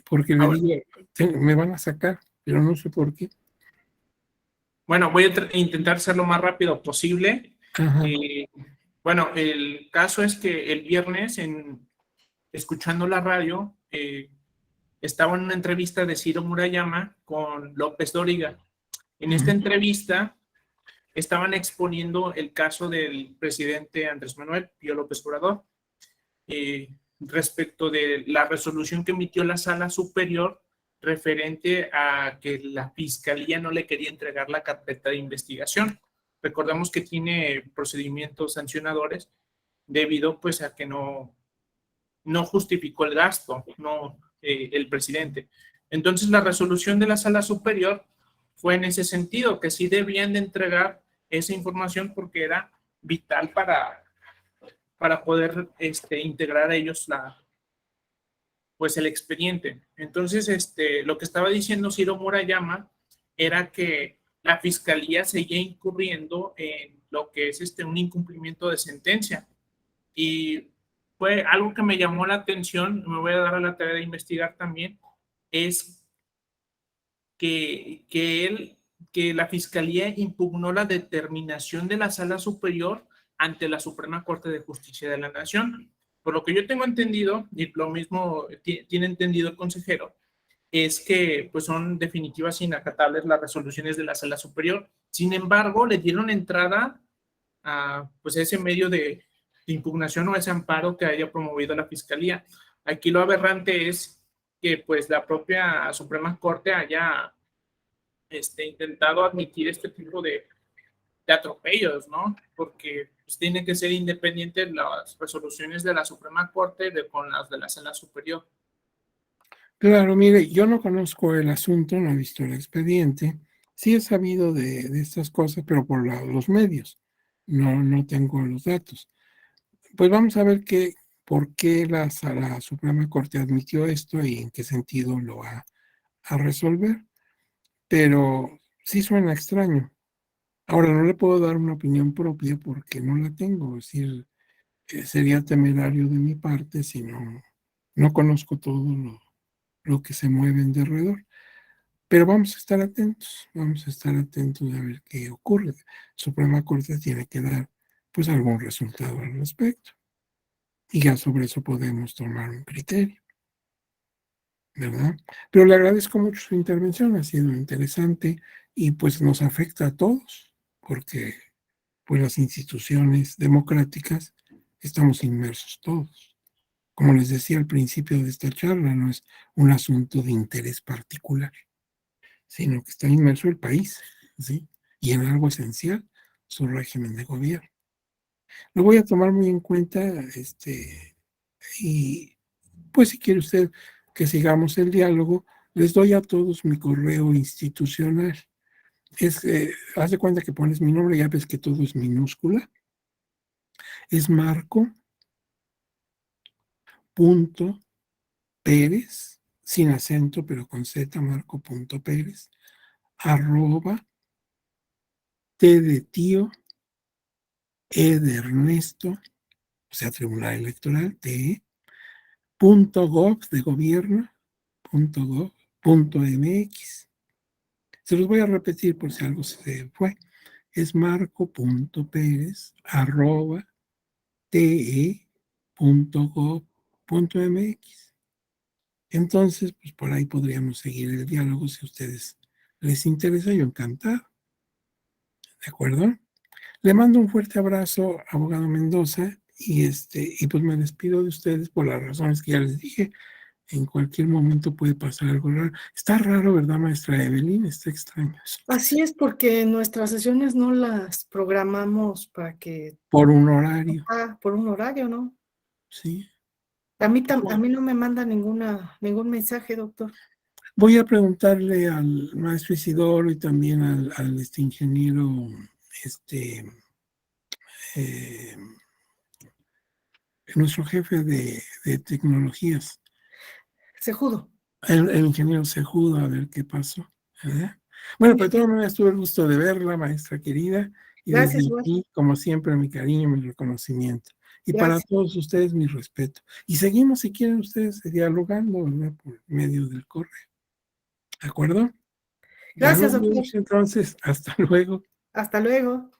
porque le digo, me van a sacar, pero no sé por qué. Bueno, voy a intentar ser lo más rápido posible. Ajá. Bueno, el caso es que el viernes, escuchando la radio, estaba en una entrevista de Ciro Murayama con López Dóriga. En esta entrevista estaban exponiendo el caso del presidente Andrés Manuel Pío López Obrador respecto de la resolución que emitió la Sala Superior referente a que la Fiscalía no le quería entregar la carpeta de investigación. Recordemos que tiene procedimientos sancionadores debido pues a que no justificó el gasto, el presidente. Entonces la resolución de la Sala Superior fue en ese sentido, que sí debían de entregar esa información porque era vital para poder integrar a ellos el expediente. Entonces, lo que estaba diciendo Ciro Murayama era que la Fiscalía seguía incurriendo en lo que es un incumplimiento de sentencia. Y fue algo que me llamó la atención, me voy a dar a la tarea de investigar también, es que él que la Fiscalía impugnó la determinación de la Sala Superior ante la Suprema Corte de Justicia de la Nación. Por lo que yo tengo entendido, y lo mismo tiene entendido el consejero, es que pues son definitivas e inacatables las resoluciones de la Sala Superior. Sin embargo, le dieron entrada a pues, ese medio de impugnación o ese amparo que haya promovido la Fiscalía. Aquí lo aberrante es que pues la propia Suprema Corte haya intentado admitir este tipo de atropellos, ¿no? Porque pues, tienen que ser independientes las resoluciones de la Suprema Corte con las de la Sala Superior. Claro, mire, yo no conozco el asunto, no he visto el expediente. Sí he sabido de estas cosas, pero por los medios. No tengo los datos. Pues vamos a ver por qué la Suprema Corte admitió esto y en qué sentido lo va a resolver. Pero sí suena extraño. Ahora, no le puedo dar una opinión propia porque no la tengo. Es decir, sería temerario de mi parte si no conozco todo lo que se mueve en derredor. Pero vamos a estar atentos a ver qué ocurre. Suprema Corte tiene que dar pues algún resultado al respecto. Y ya sobre eso podemos tomar un criterio, ¿verdad? Pero le agradezco mucho su intervención, ha sido interesante y pues nos afecta a todos, porque pues las instituciones democráticas estamos inmersos todos. Como les decía al principio de esta charla, no es un asunto de interés particular, sino que está inmerso el país, ¿sí? Y en algo esencial, su régimen de gobierno. Lo voy a tomar muy en cuenta, y pues si quiere usted que sigamos el diálogo, les doy a todos mi correo institucional. Haz de cuenta que pones mi nombre, ya ves que todo es minúscula. Es Marco.Pérez, sin acento, pero con Z, Marco.Pérez, @ T de tío, E de Ernesto, o sea, Tribunal Electoral, .gov de gobierno, .gov.mx. Se los voy a repetir por si algo se fue. Es Marco.Pérez @ te.gov.mx. Entonces, pues por ahí podríamos seguir el diálogo si a ustedes les interesa, yo encantado. ¿De acuerdo? Le mando un fuerte abrazo, abogado Mendoza, y pues me despido de ustedes por las razones que ya les dije. En cualquier momento puede pasar algo raro. Está raro, ¿verdad, maestra Evelyn? Está extraño. Así es, porque nuestras sesiones no las programamos para que... Por un horario. por un horario, ¿no? Sí. A mí no me manda ningún mensaje, doctor. Voy a preguntarle al maestro Isidoro y también al ingeniero, nuestro jefe de tecnologías, Sejudo. el ingeniero Sejudo, a ver qué pasó. ¿Verdad? Bueno, pero de todas maneras tuve el gusto de verla, maestra querida, y Gracias, desde aquí, como siempre, mi cariño, mi reconocimiento. Y para Gracias. todos ustedes, mi respeto. Y seguimos, si quieren ustedes, dialogando, ¿verdad? Por medio del correo. ¿De acuerdo? Ya Gracias, nos doctor. vemos entonces. Hasta luego. Hasta luego.